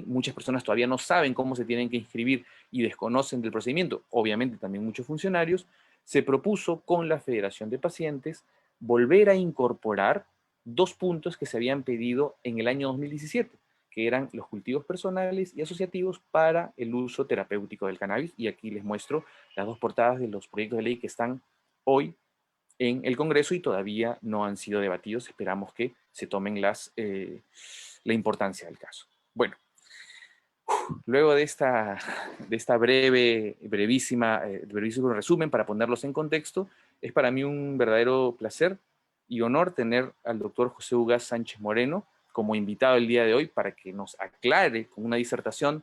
muchas personas todavía no saben cómo se tienen que inscribir y desconocen del procedimiento, obviamente también muchos funcionarios, se propuso con la Federación de Pacientes volver a incorporar 2 puntos que se habían pedido en el año 2017, que eran los cultivos personales y asociativos para el uso terapéutico del cannabis. Y aquí les muestro las 2 portadas de los proyectos de ley que están hoy en el Congreso y todavía no han sido debatidos. Esperamos que se tomen la importancia del caso. Bueno, luego de esta brevísimo resumen para ponerlos en contexto, es para mí un verdadero placer y honor tener al doctor José Ugaz Sánchez Moreno como invitado el día de hoy para que nos aclare con una disertación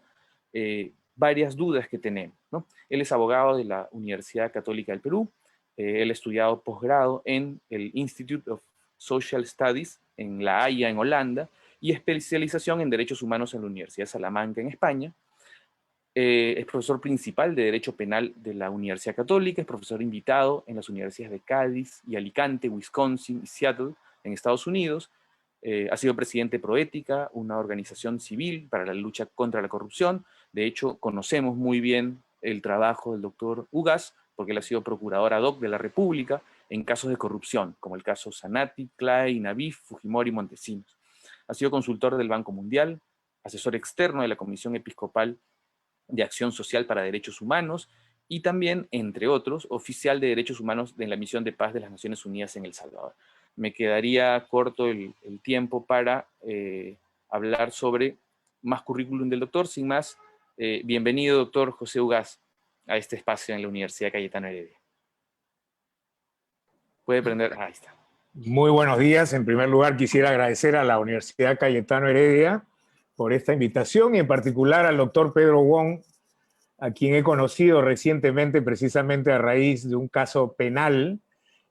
varias dudas que tenemos, ¿no? Él es abogado de la Universidad Católica del Perú, él ha estudiado posgrado en el Institute of Social Studies en La Haya, en Holanda, y especialización en Derechos Humanos en la Universidad de Salamanca, en España. Es profesor principal de Derecho Penal de la Universidad Católica, es profesor invitado en las universidades de Cádiz y Alicante, Wisconsin y Seattle, en Estados Unidos. Ha sido presidente de Proética, una organización civil para la lucha contra la corrupción. De hecho, conocemos muy bien el trabajo del doctor Ugaz, porque él ha sido procurador ad hoc de la República en casos de corrupción, como el caso Sanati, Clay, Navif, Fujimori y Montesinos. Ha sido consultor del Banco Mundial, asesor externo de la Comisión Episcopal de Acción Social para Derechos Humanos y también, entre otros, oficial de Derechos Humanos de la Misión de Paz de las Naciones Unidas en El Salvador. Me quedaría corto el tiempo para hablar sobre más currículum del doctor. Sin más, bienvenido, doctor José Ugaz, a este espacio en la Universidad Cayetano Heredia. Puede prender, ahí está. Muy buenos días. En primer lugar, quisiera agradecer a la Universidad Cayetano Heredia por esta invitación y en particular al doctor Pedro Wong, a quien he conocido recientemente precisamente a raíz de un caso penal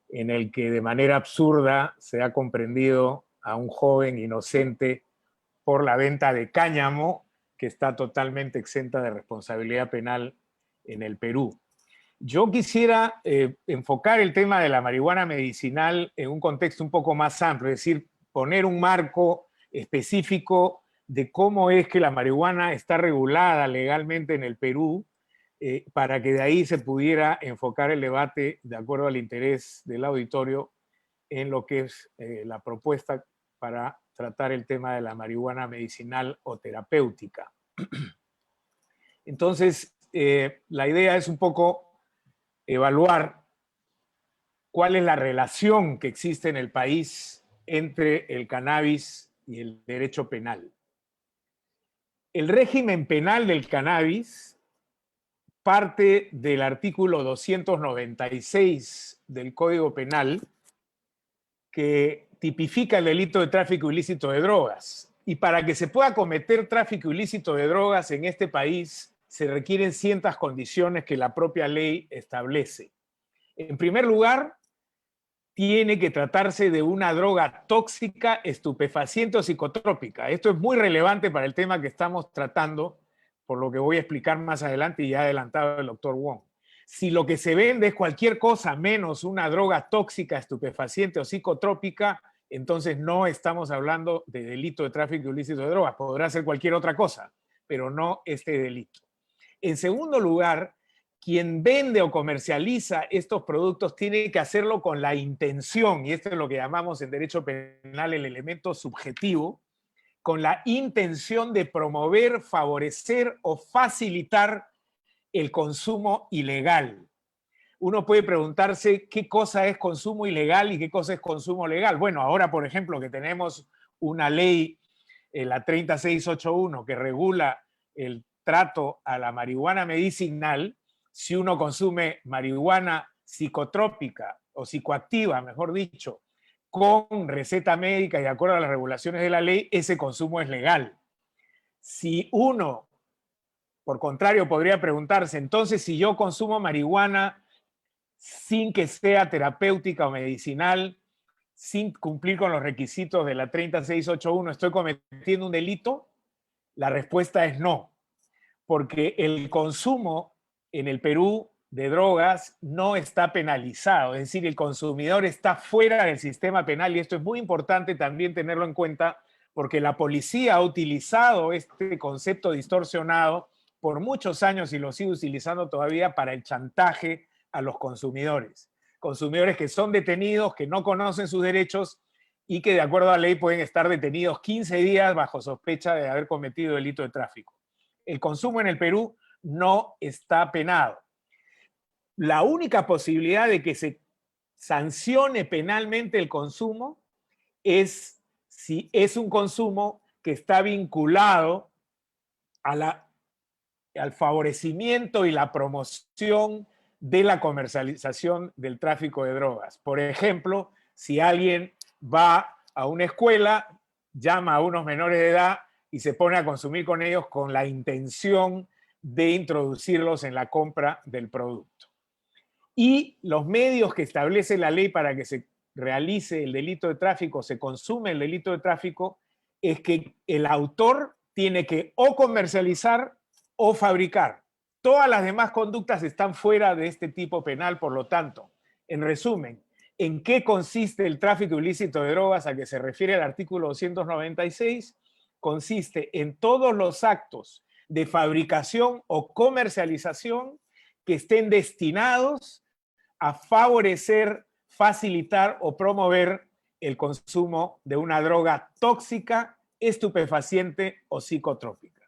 en el que de manera absurda se ha comprendido a un joven inocente por la venta de cáñamo que está totalmente exenta de responsabilidad penal en el Perú. Yo quisiera enfocar el tema de la marihuana medicinal en un contexto un poco más amplio, es decir, poner un marco específico de cómo es que la marihuana está regulada legalmente en el Perú, para que de ahí se pudiera enfocar el debate de acuerdo al interés del auditorio en lo que es la propuesta para tratar el tema de la marihuana medicinal o terapéutica. Entonces, la idea es un poco evaluar cuál es la relación que existe en el país entre el cannabis y el derecho penal. El régimen penal del cannabis parte del artículo 296 del Código Penal, que tipifica el delito de tráfico ilícito de drogas. Y para que se pueda cometer tráfico ilícito de drogas en este país, se requieren ciertas condiciones que la propia ley establece. En primer lugar, tiene que tratarse de una droga tóxica, estupefaciente o psicotrópica. Esto es muy relevante para el tema que estamos tratando, por lo que voy a explicar más adelante y ya ha adelantado el doctor Wong. Si lo que se vende es cualquier cosa menos una droga tóxica, estupefaciente o psicotrópica, entonces no estamos hablando de delito de tráfico ilícito de drogas. Podrá ser cualquier otra cosa, pero no este delito. En segundo lugar, quien vende o comercializa estos productos tiene que hacerlo con la intención, y esto es lo que llamamos en derecho penal el elemento subjetivo, con la intención de promover, favorecer o facilitar el consumo ilegal. Uno puede preguntarse qué cosa es consumo ilegal y qué cosa es consumo legal. Bueno, ahora, por ejemplo, que tenemos una ley, la 30681, que regula el trato a la marihuana medicinal, si uno consume marihuana psicotrópica o psicoactiva, mejor dicho, con receta médica y de acuerdo a las regulaciones de la ley, ese consumo es legal. Si uno, por contrario, podría preguntarse, entonces, si yo consumo marihuana sin que sea terapéutica o medicinal, sin cumplir con los requisitos de la 30681, ¿estoy cometiendo un delito? La respuesta es no, porque el consumo en el Perú de drogas no está penalizado, es decir, el consumidor está fuera del sistema penal y esto es muy importante también tenerlo en cuenta porque la policía ha utilizado este concepto distorsionado por muchos años y lo sigue utilizando todavía para el chantaje a los consumidores. Consumidores que son detenidos, que no conocen sus derechos y que de acuerdo a la ley pueden estar detenidos 15 días bajo sospecha de haber cometido delito de tráfico. El consumo en el Perú no está penado. La única posibilidad de que se sancione penalmente el consumo es si es un consumo que está vinculado a al favorecimiento y la promoción de la comercialización del tráfico de drogas. Por ejemplo, si alguien va a una escuela, llama a unos menores de edad y se pone a consumir con ellos con la intención de introducirlos en la compra del producto. Y los medios que establece la ley para que se realice el delito de tráfico, se consume el delito de tráfico, es que el autor tiene que o comercializar o fabricar. Todas las demás conductas están fuera de este tipo penal, por lo tanto, en resumen, ¿en qué consiste el tráfico ilícito de drogas a que se refiere el artículo 296? Consiste en todos los actos de fabricación o comercialización que estén destinados a favorecer, facilitar o promover el consumo de una droga tóxica, estupefaciente o psicotrópica.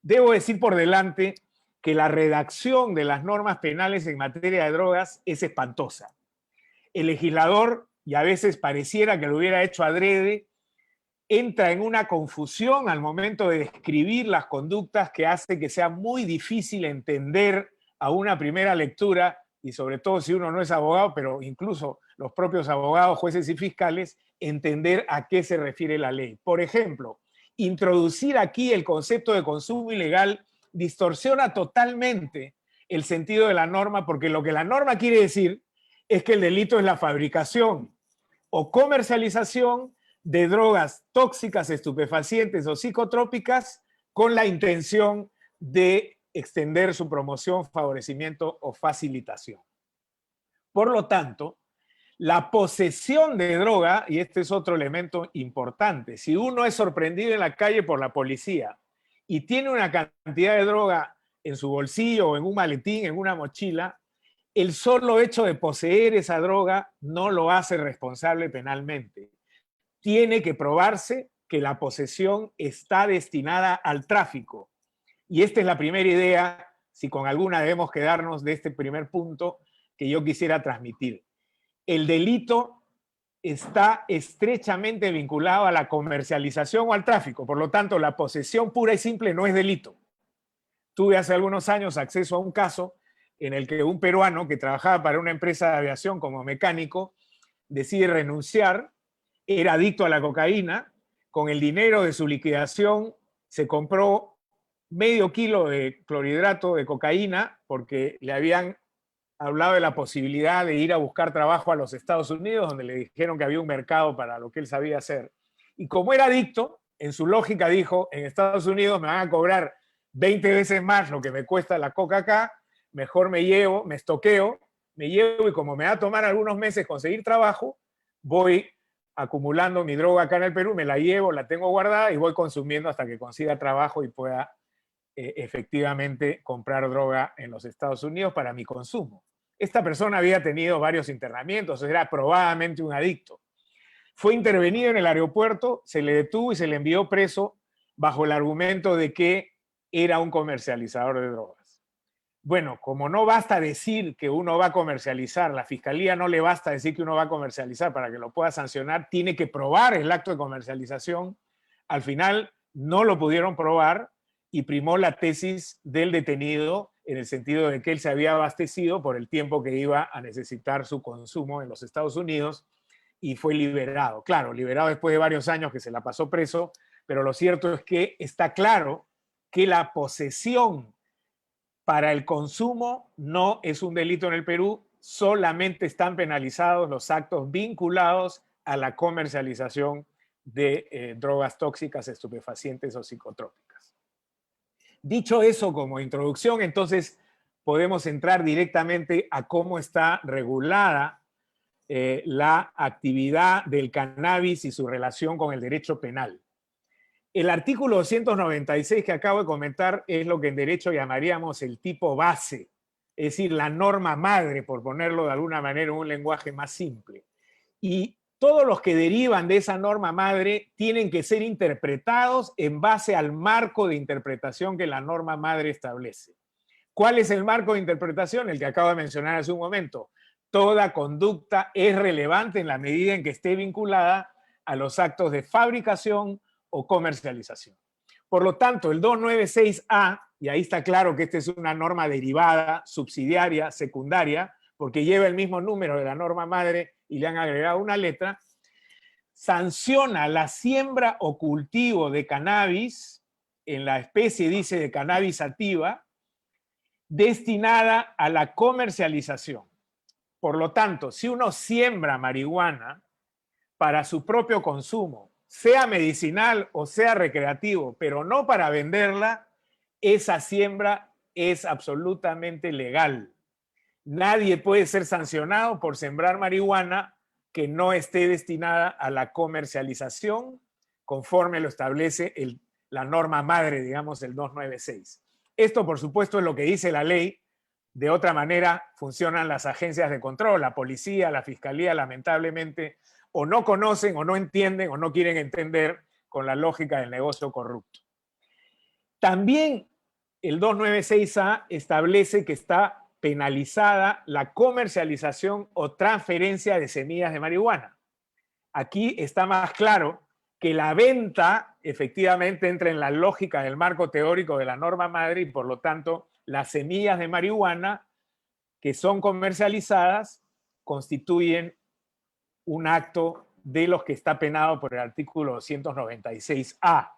Debo decir por delante que la redacción de las normas penales en materia de drogas es espantosa. El legislador, y a veces pareciera que lo hubiera hecho adrede, entra en una confusión al momento de describir las conductas que hace que sea muy difícil entender a una primera lectura, y sobre todo si uno no es abogado, pero incluso los propios abogados, jueces y fiscales, entender a qué se refiere la ley. Por ejemplo, introducir aquí el concepto de consumo ilegal distorsiona totalmente el sentido de la norma, porque lo que la norma quiere decir es que el delito es la fabricación o comercialización de drogas tóxicas, estupefacientes o psicotrópicas con la intención de extender su promoción, favorecimiento o facilitación. Por lo tanto, la posesión de droga, y este es otro elemento importante, si uno es sorprendido en la calle por la policía y tiene una cantidad de droga en su bolsillo o en un maletín, en una mochila, el solo hecho de poseer esa droga no lo hace responsable penalmente. Tiene que probarse que la posesión está destinada al tráfico. Y esta es la primera idea, si con alguna debemos quedarnos de este primer punto que yo quisiera transmitir. El delito está estrechamente vinculado a la comercialización o al tráfico, por lo tanto, la posesión pura y simple no es delito. Tuve hace algunos años acceso a un caso en el que un peruano que trabajaba para una empresa de aviación como mecánico decide renunciar, era adicto a la cocaína, con el dinero de su liquidación se compró medio kilo de clorhidrato de cocaína porque le habían hablado de la posibilidad de ir a buscar trabajo a los Estados Unidos, donde le dijeron que había un mercado para lo que él sabía hacer. Y como era adicto, en su lógica dijo, en Estados Unidos me van a cobrar 20 veces más lo que me cuesta la coca acá, mejor me llevo, me estoqueo, me llevo y como me va a tomar algunos meses conseguir trabajo, voy acumulando mi droga acá en el Perú, me la llevo, la tengo guardada y voy consumiendo hasta que consiga trabajo y pueda efectivamente comprar droga en los Estados Unidos para mi consumo. Esta persona había tenido varios internamientos, era probadamente un adicto. Fue intervenido en el aeropuerto, se le detuvo y se le envió preso bajo el argumento de que era un comercializador de drogas. Bueno, como no basta decir que uno va a comercializar, la fiscalía no le basta decir que uno va a comercializar para que lo pueda sancionar, tiene que probar el acto de comercialización. Al final no lo pudieron probar y primó la tesis del detenido en el sentido de que él se había abastecido por el tiempo que iba a necesitar su consumo en los Estados Unidos y fue liberado. Claro, liberado después de varios años que se la pasó preso, pero lo cierto es que está claro que la posesión para el consumo no es un delito en el Perú, solamente están penalizados los actos vinculados a la comercialización de drogas tóxicas, estupefacientes o psicotrópicas. Dicho eso como introducción, entonces podemos entrar directamente a cómo está regulada la actividad del cannabis y su relación con el derecho penal. El artículo 296 que acabo de comentar es lo que en derecho llamaríamos el tipo base, es decir, la norma madre, por ponerlo de alguna manera en un lenguaje más simple. Y todos los que derivan de esa norma madre tienen que ser interpretados en base al marco de interpretación que la norma madre establece. ¿Cuál es el marco de interpretación? El que acabo de mencionar hace un momento. Toda conducta es relevante en la medida en que esté vinculada a los actos de fabricación o comercialización. Por lo tanto, el 296A, y ahí está claro que esta es una norma derivada, subsidiaria, secundaria, porque lleva el mismo número de la norma madre y le han agregado una letra, sanciona la siembra o cultivo de cannabis, en la especie dice de cannabis sativa, destinada a la comercialización. Por lo tanto, si uno siembra marihuana para su propio consumo, sea medicinal o sea recreativo, pero no para venderla, esa siembra es absolutamente legal. Nadie puede ser sancionado por sembrar marihuana que no esté destinada a la comercialización conforme lo establece la norma madre, digamos, el 296. Esto, por supuesto, es lo que dice la ley. De otra manera, funcionan las agencias de control, la policía, la fiscalía, lamentablemente, o no conocen, o no entienden, o no quieren entender con la lógica del negocio corrupto. También el 296A establece que está penalizada la comercialización o transferencia de semillas de marihuana. Aquí está más claro que la venta efectivamente entra en la lógica del marco teórico de la norma madre y por lo tanto las semillas de marihuana que son comercializadas constituyen un acto de los que está penado por el artículo 296A.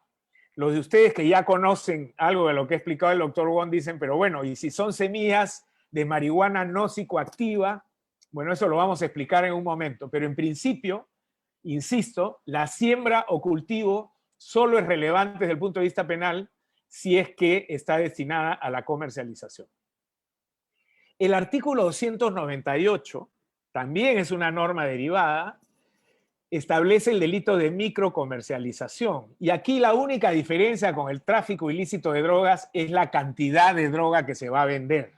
Los de ustedes que ya conocen algo de lo que ha explicado el doctor Wong dicen, pero bueno, y si son semillas de marihuana no psicoactiva, bueno, eso lo vamos a explicar en un momento, pero en principio, insisto, la siembra o cultivo solo es relevante desde el punto de vista penal si es que está destinada a la comercialización. El artículo 298 también es una norma derivada, establece el delito de microcomercialización. Y aquí la única diferencia con el tráfico ilícito de drogas es la cantidad de droga que se va a vender.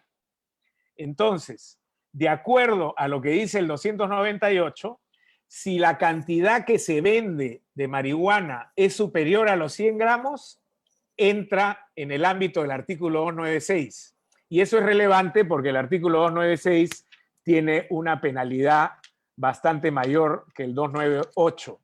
Entonces, de acuerdo a lo que dice el 298, si la cantidad que se vende de marihuana es superior a los 100 gramos, entra en el ámbito del artículo 296. Y eso es relevante porque el artículo 296 tiene una penalidad bastante mayor que el 298.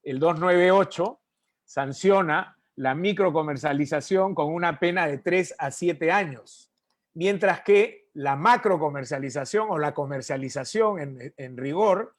El 298 sanciona la microcomercialización con una pena de 3 a 7 años, mientras que la macrocomercialización o la comercialización en rigor,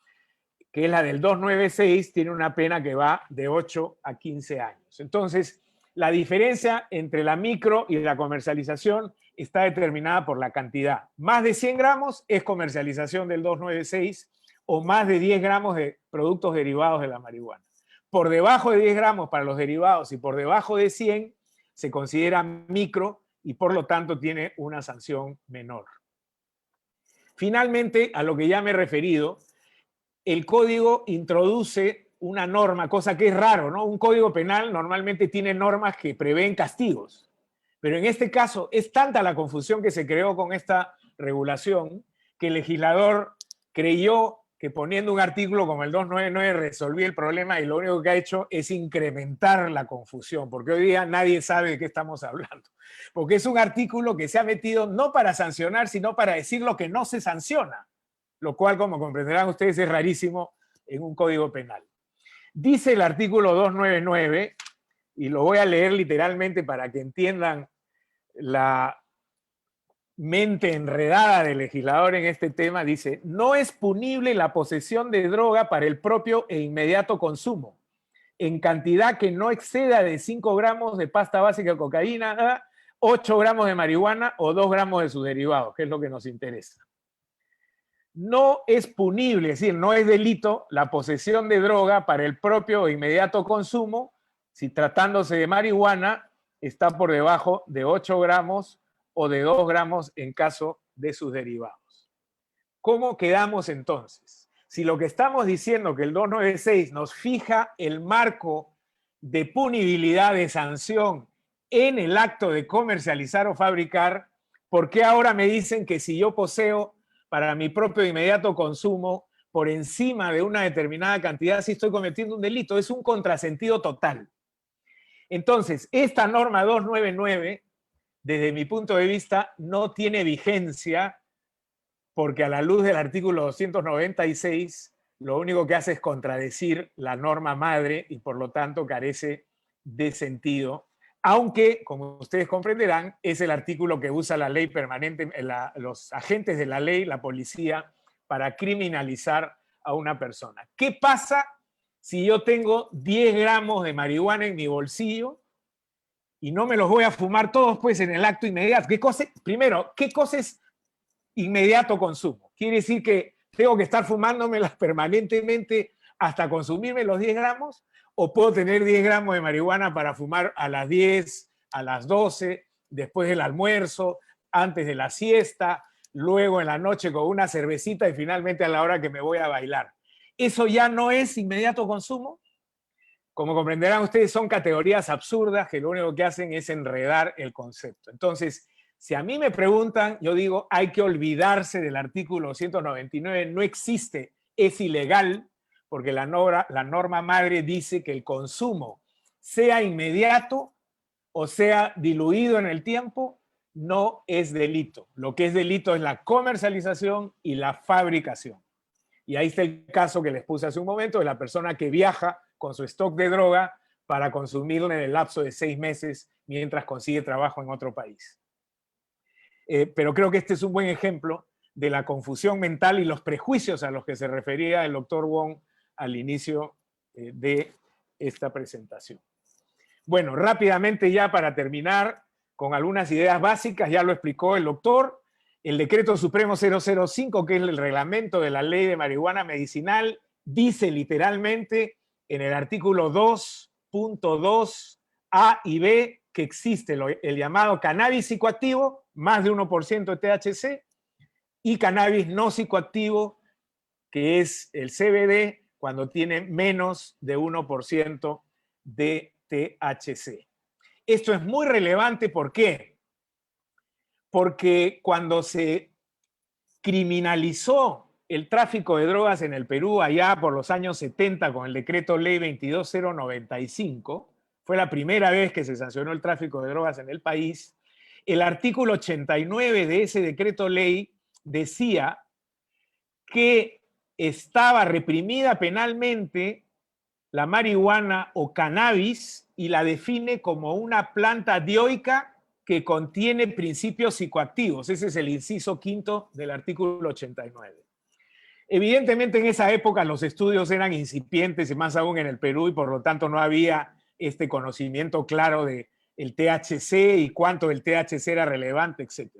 que es la del 296, tiene una pena que va de 8 a 15 años. Entonces, la diferencia entre la micro y la comercialización está determinada por la cantidad. Más de 100 gramos es comercialización del 296 o más de 10 gramos de productos derivados de la marihuana. Por debajo de 10 gramos para los derivados y por debajo de 100 se considera micro y por lo tanto tiene una sanción menor. Finalmente, a lo que ya me he referido, el código introduce una norma, cosa que es raro, ¿no? Un código penal normalmente tiene normas que prevén castigos, pero en este caso es tanta la confusión que se creó con esta regulación que el legislador creyó que poniendo un artículo como el 299 resolvía el problema y lo único que ha hecho es incrementar la confusión, porque hoy día nadie sabe de qué estamos hablando, porque es un artículo que se ha metido no para sancionar, sino para decir lo que no se sanciona, lo cual, como comprenderán ustedes, es rarísimo en un código penal. Dice el artículo 299, y lo voy a leer literalmente para que entiendan la mente enredada del legislador en este tema, dice: no es punible la posesión de droga para el propio e inmediato consumo, en cantidad que no exceda de 5 gramos de pasta básica de cocaína, 8 gramos de marihuana o 2 gramos de sus derivados, que es lo que nos interesa. No es punible, es decir, no es delito la posesión de droga para el propio o inmediato consumo si tratándose de marihuana está por debajo de 8 gramos o de 2 gramos en caso de sus derivados. ¿Cómo quedamos entonces? Si lo que estamos diciendo que el 296 nos fija el marco de punibilidad, de sanción en el acto de comercializar o fabricar, ¿por qué ahora me dicen que si yo poseo para mi propio inmediato consumo por encima de una determinada cantidad, sí estoy cometiendo un delito? Es un contrasentido total. Entonces, esta norma 299, desde mi punto de vista, no tiene vigencia porque a la luz del artículo 296, lo único que hace es contradecir la norma madre y por lo tanto carece de sentido, aunque, como ustedes comprenderán, es el artículo que usa la ley permanente, los agentes de la ley, la policía, para criminalizar a una persona. ¿Qué pasa si yo tengo 10 gramos de marihuana en mi bolsillo y no me los voy a fumar todos pues en el acto inmediato? Primero, ¿qué cosa es inmediato consumo? Quiere decir que tengo que estar fumándomelas permanentemente hasta consumirme los 10 gramos, o puedo tener 10 gramos de marihuana para fumar a las 10, a las 12, después del almuerzo, antes de la siesta, luego en la noche con una cervecita y finalmente a la hora que me voy a bailar. ¿Eso ya no es inmediato consumo? Como comprenderán ustedes, son categorías absurdas que lo único que hacen es enredar el concepto. Entonces, si a mí me preguntan, yo digo, hay que olvidarse del artículo 199, no existe, es ilegal, porque la norma madre dice que el consumo, sea inmediato o sea diluido en el tiempo, no es delito. Lo que es delito es la comercialización y la fabricación. Y ahí está el caso que les puse hace un momento de la persona que viaja con su stock de droga para consumirlo en el lapso de 6 meses mientras consigue trabajo en otro país. Pero creo que este es un buen ejemplo de la confusión mental y los prejuicios a los que se refería el doctor Wong al inicio de esta presentación. Bueno, rápidamente ya para terminar con algunas ideas básicas, ya lo explicó el doctor. El decreto supremo 005, que es el reglamento de la ley de marihuana medicinal, dice literalmente en el artículo 2.2 A y B que existe el llamado cannabis psicoactivo, más de 1% de THC, y cannabis no psicoactivo, que es el CBD, cuando tiene menos de 1% de THC. Esto es muy relevante, ¿por qué? Porque cuando se criminalizó el tráfico de drogas en el Perú allá por los años 70 con el decreto ley 22095, fue la primera vez que se sancionó el tráfico de drogas en el país. El artículo 89 de ese decreto ley decía que estaba reprimida penalmente la marihuana o cannabis y la define como una planta dioica que contiene principios psicoactivos. Ese es el inciso quinto del artículo 89. Evidentemente en esa época los estudios eran incipientes y más aún en el Perú y por lo tanto no había este conocimiento claro del THC y cuánto del THC era relevante, etc.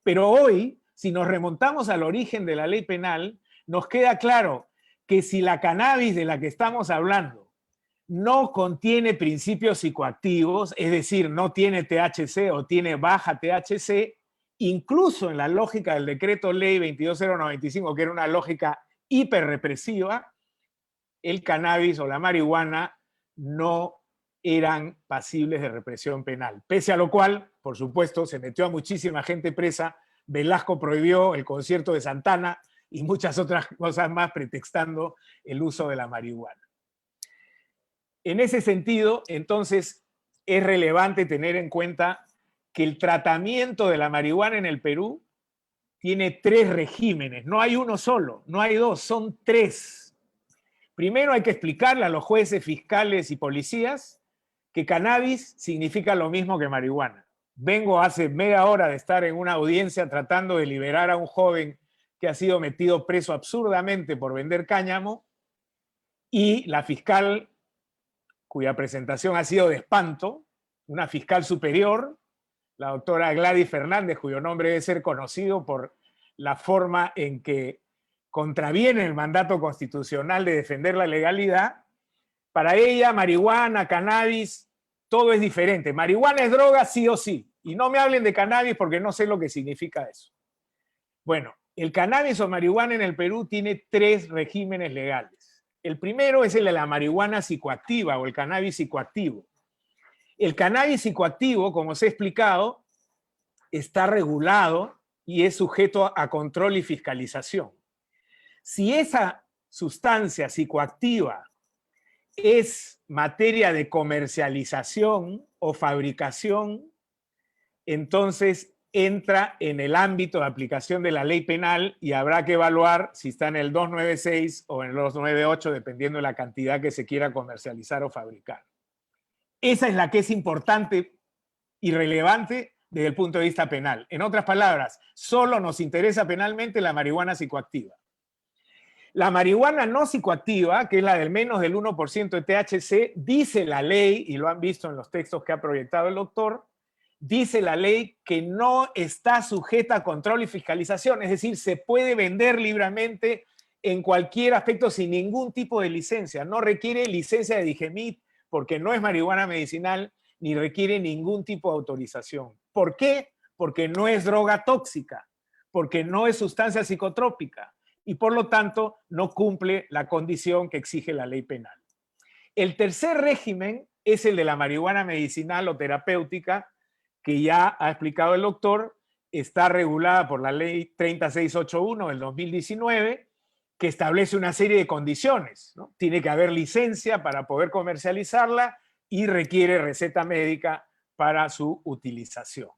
Pero hoy, si nos remontamos al origen de la ley penal, nos queda claro que si la cannabis de la que estamos hablando no contiene principios psicoactivos, es decir, no tiene THC o tiene baja THC, incluso en la lógica del decreto ley 22095, que era una lógica hiperrepresiva, el cannabis o la marihuana no eran pasibles de represión penal. Pese a lo cual, por supuesto, se metió a muchísima gente presa. Velasco prohibió el concierto de Santana y muchas otras cosas más pretextando el uso de la marihuana. En ese sentido, entonces, es relevante tener en cuenta que el tratamiento de la marihuana en el Perú tiene 3 regímenes. No hay uno solo, no hay 2, son 3. Primero hay que explicarle a los jueces, fiscales y policías que cannabis significa lo mismo que marihuana. Vengo hace media hora de estar en una audiencia tratando de liberar a un joven que ha sido metido preso absurdamente por vender cáñamo y la fiscal, cuya presentación ha sido de espanto, una fiscal superior, la doctora Gladys Fernández, cuyo nombre debe ser conocido por la forma en que contraviene el mandato constitucional de defender la legalidad. Para ella, marihuana, cannabis, todo es diferente. Marihuana es droga sí o sí. Y no me hablen de cannabis porque no sé lo que significa eso. Bueno, el cannabis o marihuana en el Perú tiene 3 regímenes legales. El primero es el de la marihuana psicoactiva o el cannabis psicoactivo. El cannabis psicoactivo, como os he explicado, está regulado y es sujeto a control y fiscalización. Si esa sustancia psicoactiva es materia de comercialización o fabricación, entonces entra en el ámbito de aplicación de la ley penal y habrá que evaluar si está en el 296 o en el 298, dependiendo de la cantidad que se quiera comercializar o fabricar. Esa es la que es importante y relevante desde el punto de vista penal. En otras palabras, solo nos interesa penalmente la marihuana psicoactiva. La marihuana no psicoactiva, que es la del menos del 1% de THC, dice la ley, y lo han visto en los textos que ha proyectado el doctor, dice la ley que no está sujeta a control y fiscalización, es decir, se puede vender libremente en cualquier aspecto sin ningún tipo de licencia. No requiere licencia de Digemit porque no es marihuana medicinal, ni requiere ningún tipo de autorización. ¿Por qué? Porque no es droga tóxica, porque no es sustancia psicotrópica y por lo tanto no cumple la condición que exige la ley penal. El tercer régimen es el de la marihuana medicinal o terapéutica, que ya ha explicado el doctor, está regulada por la ley 3681 del 2019, que establece una serie de condiciones, ¿no? Tiene que haber licencia para poder comercializarla y requiere receta médica para su utilización.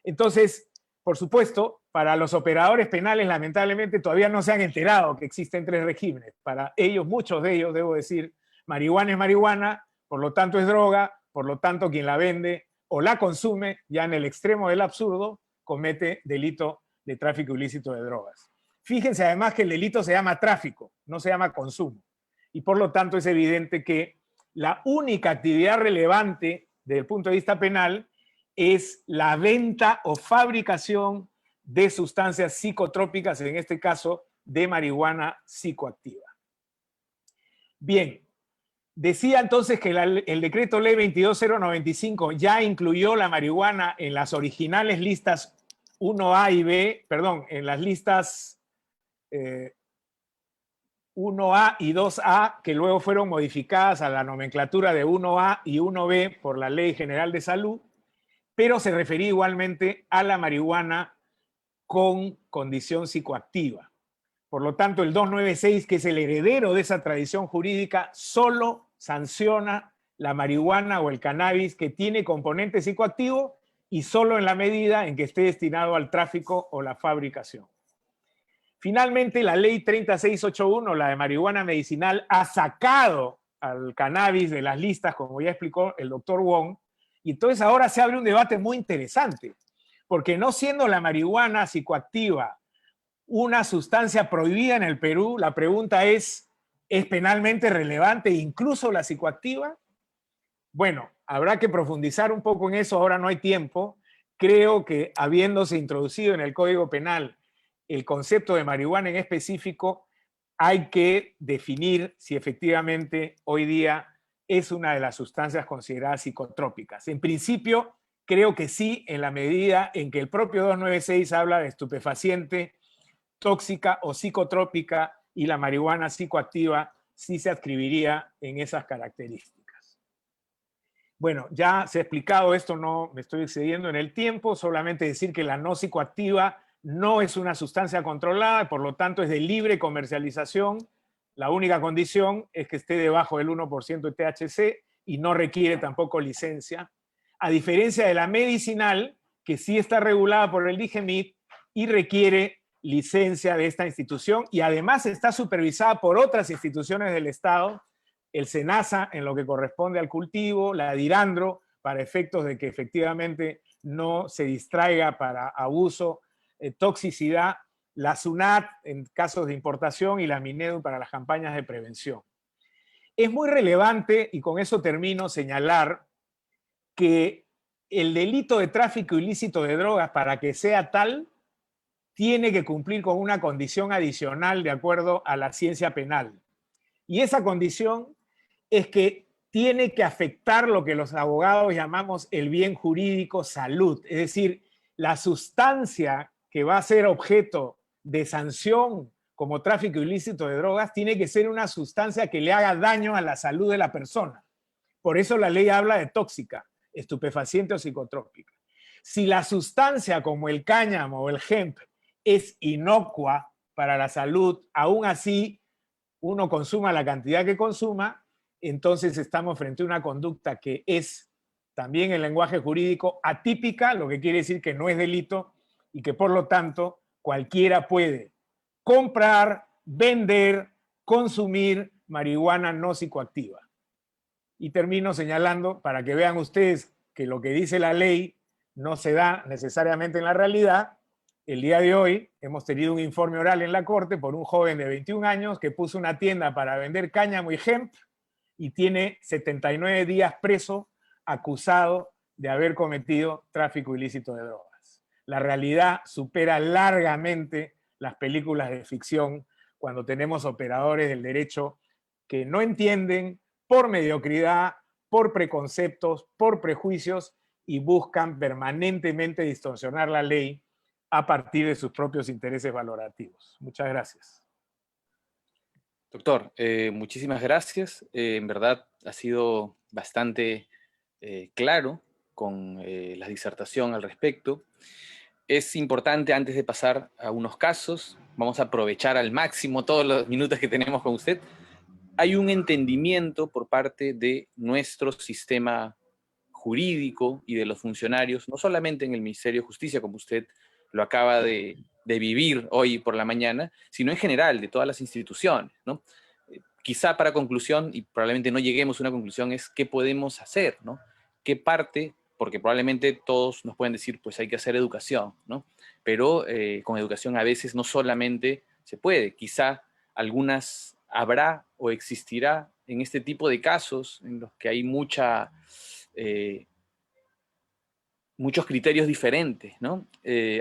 Entonces, por supuesto, para los operadores penales, lamentablemente, todavía no se han enterado que existen tres regímenes. Para ellos, muchos de ellos, debo decir, marihuana es marihuana, por lo tanto es droga, por lo tanto quien la vende o la consume, ya en el extremo del absurdo, comete delito de tráfico ilícito de drogas. Fíjense además que el delito se llama tráfico, no se llama consumo. Y por lo tanto es evidente que la única actividad relevante desde el punto de vista penal es la venta o fabricación de sustancias psicotrópicas, en este caso de marihuana psicoactiva. Bien, decía entonces que el decreto ley 22095 ya incluyó la marihuana en las originales listas 1A y B, perdón, en las listas 1A y 2A, que luego fueron modificadas a la nomenclatura de 1A y 1B por la Ley General de Salud, pero se refería igualmente a la marihuana con condición psicoactiva. Por lo tanto, el 296, que es el heredero de esa tradición jurídica, solo sanciona la marihuana o el cannabis que tiene componente psicoactivo y solo en la medida en que esté destinado al tráfico o la fabricación. Finalmente, la ley 3681, la de marihuana medicinal, ha sacado al cannabis de las listas, como ya explicó el doctor Wong, y entonces ahora se abre un debate muy interesante, porque no siendo la marihuana psicoactiva una sustancia prohibida en el Perú, la pregunta ¿es penalmente relevante incluso la psicoactiva? Bueno, habrá que profundizar un poco en eso, ahora no hay tiempo. Creo que habiéndose introducido en el Código Penal el concepto de marihuana en específico, hay que definir si efectivamente hoy día es una de las sustancias consideradas psicotrópicas. En principio, creo que sí, en la medida en que el propio 296 habla de estupefaciente, tóxica o psicotrópica, y la marihuana psicoactiva sí se adscribiría en esas características. Bueno, ya se ha explicado esto, no me estoy excediendo en el tiempo, solamente decir que la no psicoactiva no es una sustancia controlada, por lo tanto es de libre comercialización. La única condición es que esté debajo del 1% de THC y no requiere tampoco licencia, a diferencia de la medicinal, que sí está regulada por el Digemit y requiere licencia de esta institución y además está supervisada por otras instituciones del Estado, el SENASA en lo que corresponde al cultivo, la DIRANDRO para efectos de que efectivamente no se distraiga para abuso, toxicidad, la SUNAT en casos de importación y la MINEDU para las campañas de prevención. Es muy relevante, y con eso termino, señalar que el delito de tráfico ilícito de drogas, para que sea tal, tiene que cumplir con una condición adicional de acuerdo a la ciencia penal. Y esa condición es que tiene que afectar lo que los abogados llamamos el bien jurídico salud, es decir, la sustancia que va a ser objeto de sanción como tráfico ilícito de drogas, tiene que ser una sustancia que le haga daño a la salud de la persona. Por eso la ley habla de tóxica, estupefaciente o psicotrópica. Si la sustancia como el cáñamo o el hemp es inocua para la salud, aún así uno consuma la cantidad que consuma, entonces estamos frente a una conducta que es también en lenguaje jurídico atípica, lo que quiere decir que no es delito y que por lo tanto cualquiera puede comprar, vender, consumir marihuana no psicoactiva. Y termino señalando para que vean ustedes que lo que dice la ley no se da necesariamente en la realidad. El día de hoy hemos tenido un informe oral en la Corte por un joven de 21 años que puso una tienda para vender cáñamo y hemp y tiene 79 días preso acusado de haber cometido tráfico ilícito de drogas. La realidad supera largamente las películas de ficción cuando tenemos operadores del derecho que no entienden por mediocridad, por preconceptos, por prejuicios y buscan permanentemente distorsionar la ley a partir de sus propios intereses valorativos. Muchas gracias. Doctor, muchísimas gracias. En verdad ha sido bastante claro con la disertación al respecto. Es importante, antes de pasar a unos casos, vamos a aprovechar al máximo todos los minutos que tenemos con usted. Hay un entendimiento por parte de nuestro sistema jurídico y de los funcionarios, no solamente en el Ministerio de Justicia, como usted lo acaba de vivir hoy por la mañana, sino en general de todas las instituciones, ¿no? Quizá para conclusión, y probablemente no lleguemos a una conclusión, es qué podemos hacer, ¿no? ¿Qué parte? Porque probablemente todos nos pueden decir, pues hay que hacer educación, ¿no? Pero con educación a veces no solamente se puede, quizá algunas habrá o existirá en este tipo de casos en los que hay muchos criterios diferentes, ¿no?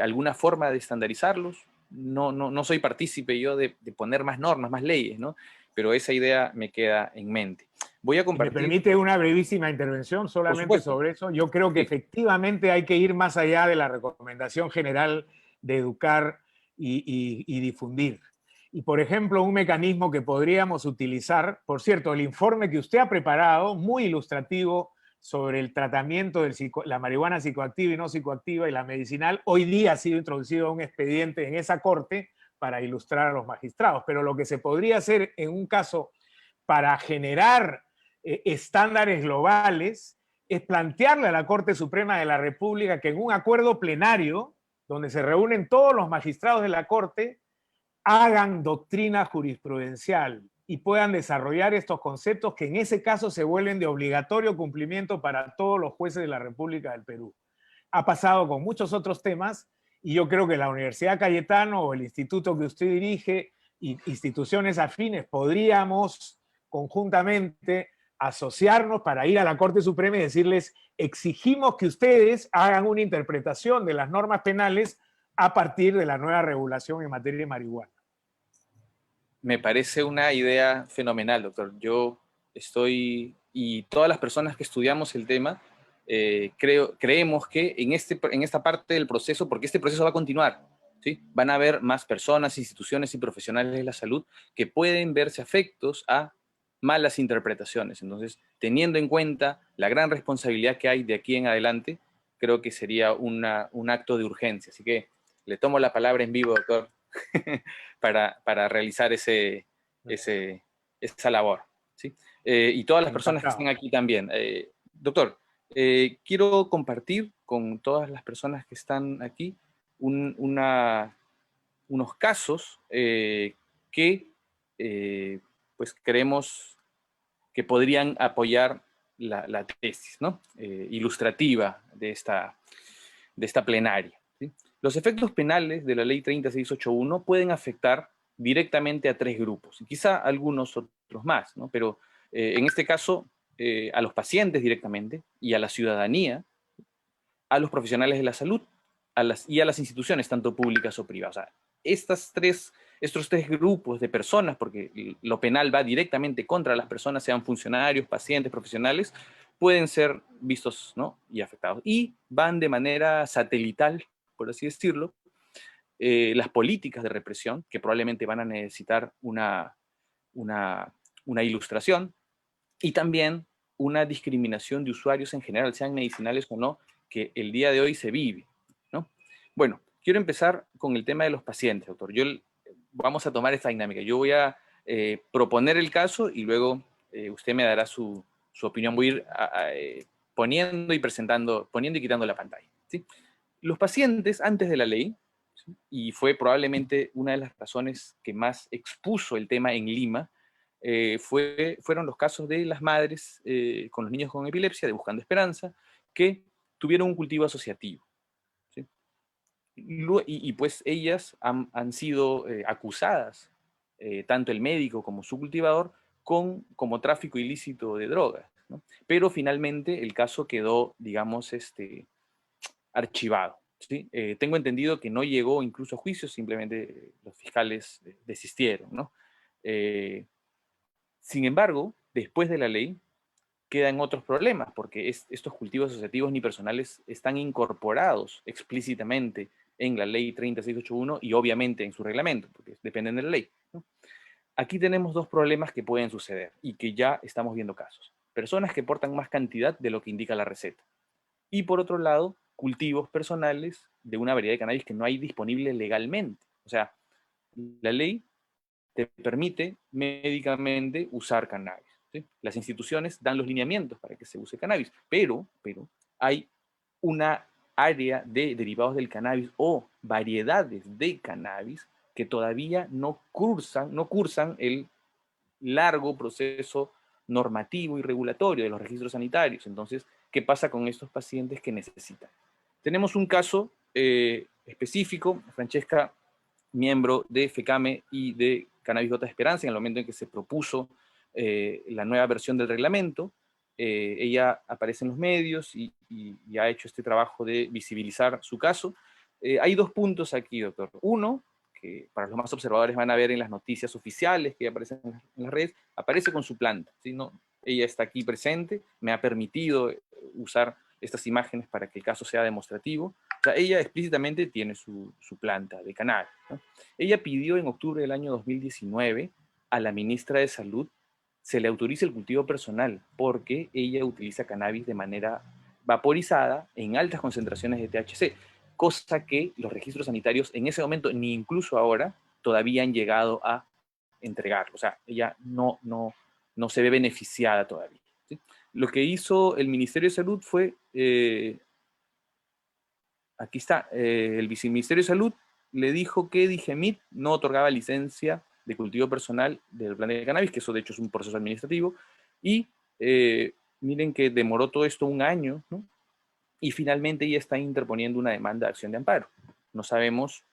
¿Alguna forma de estandarizarlos? No soy partícipe yo de poner más normas, más leyes, ¿no? Pero esa idea me queda en mente. Voy a compartir... ¿Me permite una brevísima intervención solamente sobre eso? Yo creo que sí, efectivamente hay que ir más allá de la recomendación general de educar y difundir. Y, por ejemplo, un mecanismo que podríamos utilizar, por cierto, el informe que usted ha preparado, muy ilustrativo sobre el tratamiento de la marihuana psicoactiva y no psicoactiva y la medicinal, hoy día ha sido introducido un expediente en esa corte para ilustrar a los magistrados. Pero lo que se podría hacer en un caso para generar estándares globales es plantearle a la Corte Suprema de la República que en un acuerdo plenario, donde se reúnen todos los magistrados de la Corte, hagan doctrina jurisprudencial y puedan desarrollar estos conceptos que en ese caso se vuelven de obligatorio cumplimiento para todos los jueces de la República del Perú. Ha pasado con muchos otros temas y yo creo que la Universidad Cayetano o el instituto que usted dirige y instituciones afines podríamos conjuntamente asociarnos para ir a la Corte Suprema y decirles, exigimos que ustedes hagan una interpretación de las normas penales a partir de la nueva regulación en materia de marihuana. Me parece una idea fenomenal, doctor. Yo estoy, y todas las personas que estudiamos el tema, creemos que en esta parte del proceso, porque este proceso va a continuar, ¿sí? Van a haber más personas, instituciones y profesionales de la salud que pueden verse afectos a malas interpretaciones. Entonces, teniendo en cuenta la gran responsabilidad que hay de aquí en adelante, creo que sería un acto de urgencia. Así que le tomo la palabra en vivo, doctor, para realizar esa labor, ¿sí? Y todas las personas que están aquí también. Doctor, quiero compartir con todas las personas que están aquí unos casos que pues creemos que podrían apoyar la tesis, ¿no? Ilustrativa de esta plenaria, ¿sí? Los efectos penales de la Ley 30681 pueden afectar directamente a 3 grupos, y quizá algunos otros más, ¿no? Pero en este caso, a los pacientes directamente y a la ciudadanía, a los profesionales de la salud y a las instituciones, tanto públicas o privadas. O sea, estos tres grupos de personas, porque lo penal va directamente contra las personas, sean funcionarios, pacientes, profesionales, pueden ser vistos, ¿no? Y afectados. Y van de manera satelital, por así decirlo, las políticas de represión, que probablemente van a necesitar una ilustración, y también una discriminación de usuarios en general, sean medicinales o no, que el día de hoy se vive, ¿no? Bueno, quiero empezar con el tema de los pacientes, doctor. Vamos a tomar esta dinámica. Yo voy a proponer el caso y luego usted me dará su opinión. Voy a ir poniendo y presentando, poniendo y quitando la pantalla, ¿sí? Los pacientes antes de la ley, ¿sí? Y fue probablemente una de las razones que más expuso el tema en Lima, fueron los casos de las madres con los niños con epilepsia, de Buscando Esperanza, que tuvieron un cultivo asociativo, ¿sí? Y pues ellas han sido acusadas, tanto el médico como su cultivador, como tráfico ilícito de drogas, ¿no? Pero finalmente el caso quedó, digamos, archivado, ¿sí? Tengo entendido que no llegó incluso a juicio, simplemente los fiscales desistieron, ¿no? Sin embargo, después de la ley, quedan otros problemas, porque estos cultivos asociativos ni personales están incorporados explícitamente en la ley 3681 y obviamente en su reglamento, porque dependen de la ley, ¿no? Aquí tenemos dos problemas que pueden suceder y que ya estamos viendo casos. Personas que portan más cantidad de lo que indica la receta. Y por otro lado, cultivos personales de una variedad de cannabis que no hay disponible legalmente. O sea, la ley te permite médicamente usar cannabis, ¿sí? Las instituciones dan los lineamientos para que se use cannabis, pero hay una área de derivados del cannabis o variedades de cannabis que todavía no cursan el largo proceso normativo y regulatorio de los registros sanitarios. Entonces, ¿qué pasa con estos pacientes que necesitan? Tenemos un caso específico, Francesca, miembro de FECAME y de Cannabis Gotas Esperanza, en el momento en que se propuso la nueva versión del reglamento. Ella aparece en los medios y ha hecho este trabajo de visibilizar su caso. Hay dos puntos aquí, doctor. Uno, que para los más observadores van a ver en las noticias oficiales que aparecen en las redes, aparece con su planta, ¿sí? ¿No? Ella está aquí presente, me ha permitido usar estas imágenes para que el caso sea demostrativo. O sea, ella explícitamente tiene su planta de cannabis, ¿no? Ella pidió en octubre del año 2019 a la ministra de Salud se le autorice el cultivo personal porque ella utiliza cannabis de manera vaporizada en altas concentraciones de THC, cosa que los registros sanitarios en ese momento, ni incluso ahora, todavía han llegado a entregarlo. O sea, ella no se ve beneficiada todavía, ¿sí? Lo que hizo el Ministerio de Salud fue, aquí está, el Viceministerio de Salud le dijo que Digemit no otorgaba licencia de cultivo personal del plan de cannabis, que eso de hecho es un proceso administrativo, y miren que demoró todo esto un año, ¿no? Y finalmente ella está interponiendo una demanda de acción de amparo. No sabemos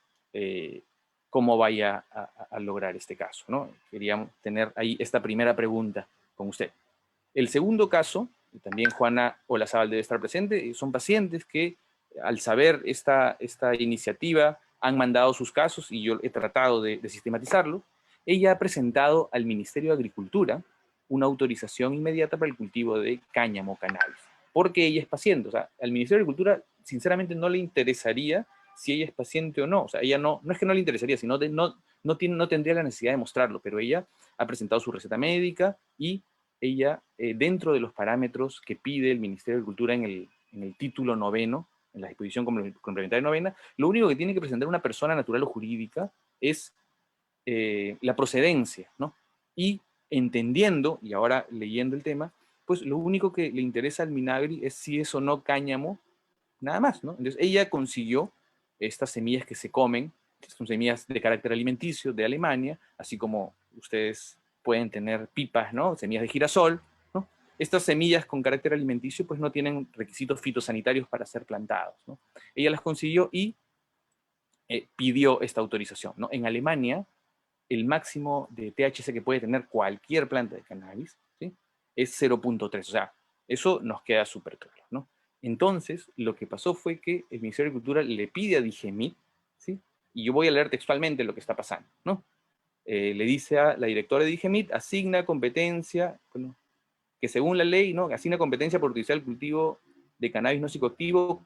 cómo vaya a lograr este caso, ¿no? Queríamos tener ahí esta primera pregunta con usted. El segundo caso, y también Juana Olazábal debe estar presente, son pacientes que al saber esta iniciativa han mandado sus casos y yo he tratado de sistematizarlo. Ella ha presentado al Ministerio de Agricultura una autorización inmediata para el cultivo de cáñamo cannabis, porque ella es paciente. O sea, al Ministerio de Agricultura sinceramente no le interesaría si ella es paciente o no. O sea, ella no es que no le interesaría, sino no tendría la necesidad de mostrarlo, pero ella ha presentado su receta médica y ella, dentro de los parámetros que pide el Ministerio de Agricultura en el título noveno, en la disposición complementaria novena, lo único que tiene que presentar una persona natural o jurídica es la procedencia, ¿no? Y entendiendo, y ahora leyendo el tema, pues lo único que le interesa al Minagri es si es o no cáñamo, nada más, ¿no? Entonces ella consiguió estas semillas que se comen, que son semillas de carácter alimenticio de Alemania, así como ustedes pueden tener pipas, ¿no? Semillas de girasol, ¿no? Estas semillas con carácter alimenticio pues no tienen requisitos fitosanitarios para ser plantados, ¿no? Ella las consiguió y pidió esta autorización, ¿no? En Alemania, el máximo de THC que puede tener cualquier planta de cannabis, ¿sí? Es 0.3, o sea, eso nos queda súper claro, ¿no? Entonces, lo que pasó fue que el Ministerio de Agricultura le pide a Digemit, ¿sí? Y yo voy a leer textualmente lo que está pasando, ¿no? Le dice a la directora de Digemit, asigna competencia, bueno, que según la ley, ¿no? Asigna competencia por utilizar el cultivo de cannabis no psicoactivo,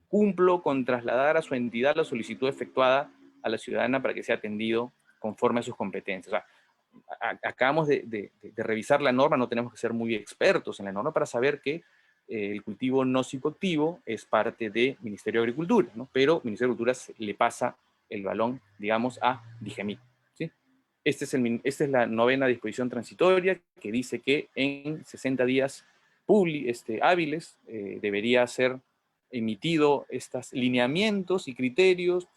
cumplo con trasladar a su entidad la solicitud efectuada a la ciudadana para que sea atendido conforme a sus competencias. O sea, acabamos de revisar la norma, no tenemos que ser muy expertos en la norma para saber que el cultivo no psicoactivo es parte del Ministerio de Agricultura, ¿no? Pero el Ministerio de Agricultura le pasa el balón, digamos, a Digemit, ¿sí? Esta es la novena disposición transitoria que dice que en 60 días hábiles debería ser emitido estos lineamientos y criterios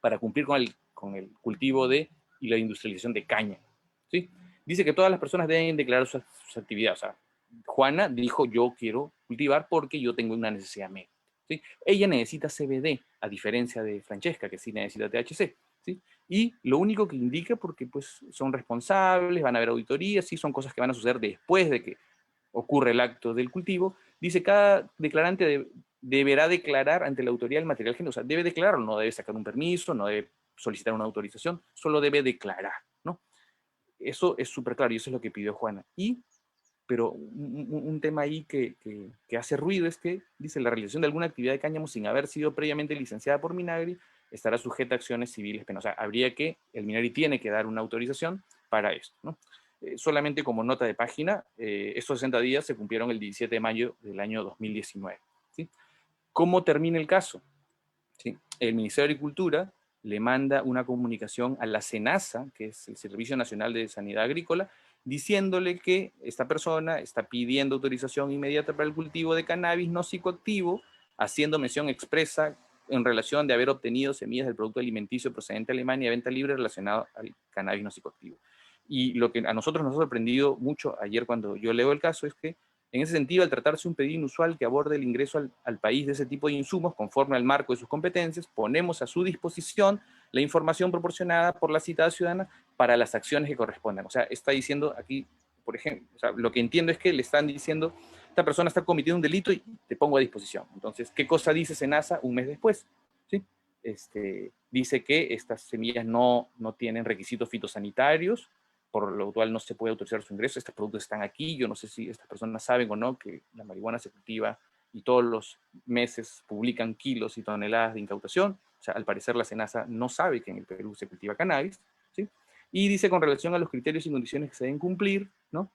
para cumplir con el cultivo y la industrialización de caña, ¿sí? Dice que todas las personas deben declarar sus actividades. O sea, Juana dijo, yo quiero cultivar porque yo tengo una necesidad médica, ¿sí? Ella necesita CBD, a diferencia de Francesca, que sí necesita THC, ¿sí? Y lo único que indica, porque pues son responsables, van a haber auditorías, sí, son cosas que van a suceder después de que ocurre el acto del cultivo, dice cada declarante deberá declarar ante la autoridad el material genético, o sea, debe declararlo, no debe sacar un permiso, no debe solicitar una autorización, solo debe declarar, ¿no? Eso es súper claro y eso es lo que pidió Juana. Pero un tema ahí que hace ruido es que dice la realización de alguna actividad de cáñamo sin haber sido previamente licenciada por Minagri estará sujeta a acciones civiles penosas. O sea, el Minagri tiene que dar una autorización para esto, ¿no? Solamente como nota de página, estos 60 días se cumplieron el 17 de mayo del año 2019, ¿sí? ¿Cómo termina el caso? ¿Sí? El Ministerio de Agricultura le manda una comunicación a la SENASA, que es el Servicio Nacional de Sanidad Agrícola, diciéndole que esta persona está pidiendo autorización inmediata para el cultivo de cannabis no psicoactivo, haciendo mención expresa en relación de haber obtenido semillas del producto alimenticio procedente de Alemania a venta libre relacionado al cannabis no psicoactivo. Y lo que a nosotros nos ha sorprendido mucho ayer cuando yo leo el caso es que en ese sentido, al tratarse un pedido inusual que aborde el ingreso al país de ese tipo de insumos conforme al marco de sus competencias, ponemos a su disposición la información proporcionada por la citada ciudadana para las acciones que correspondan. O sea, está diciendo aquí, por ejemplo, o sea, lo que entiendo es que le están diciendo, esta persona está cometiendo un delito y te pongo a disposición. Entonces, ¿qué cosa dice SENASA un mes después? ¿Sí? Dice que estas semillas no tienen requisitos fitosanitarios, por lo cual no se puede autorizar su ingreso. Estos productos están aquí, yo no sé si estas personas saben o no que la marihuana se cultiva y todos los meses publican kilos y toneladas de incautación. O sea, al parecer la SENASA no sabe que en el Perú se cultiva cannabis, ¿sí? Y dice con relación a los criterios y condiciones que se deben cumplir, ¿no?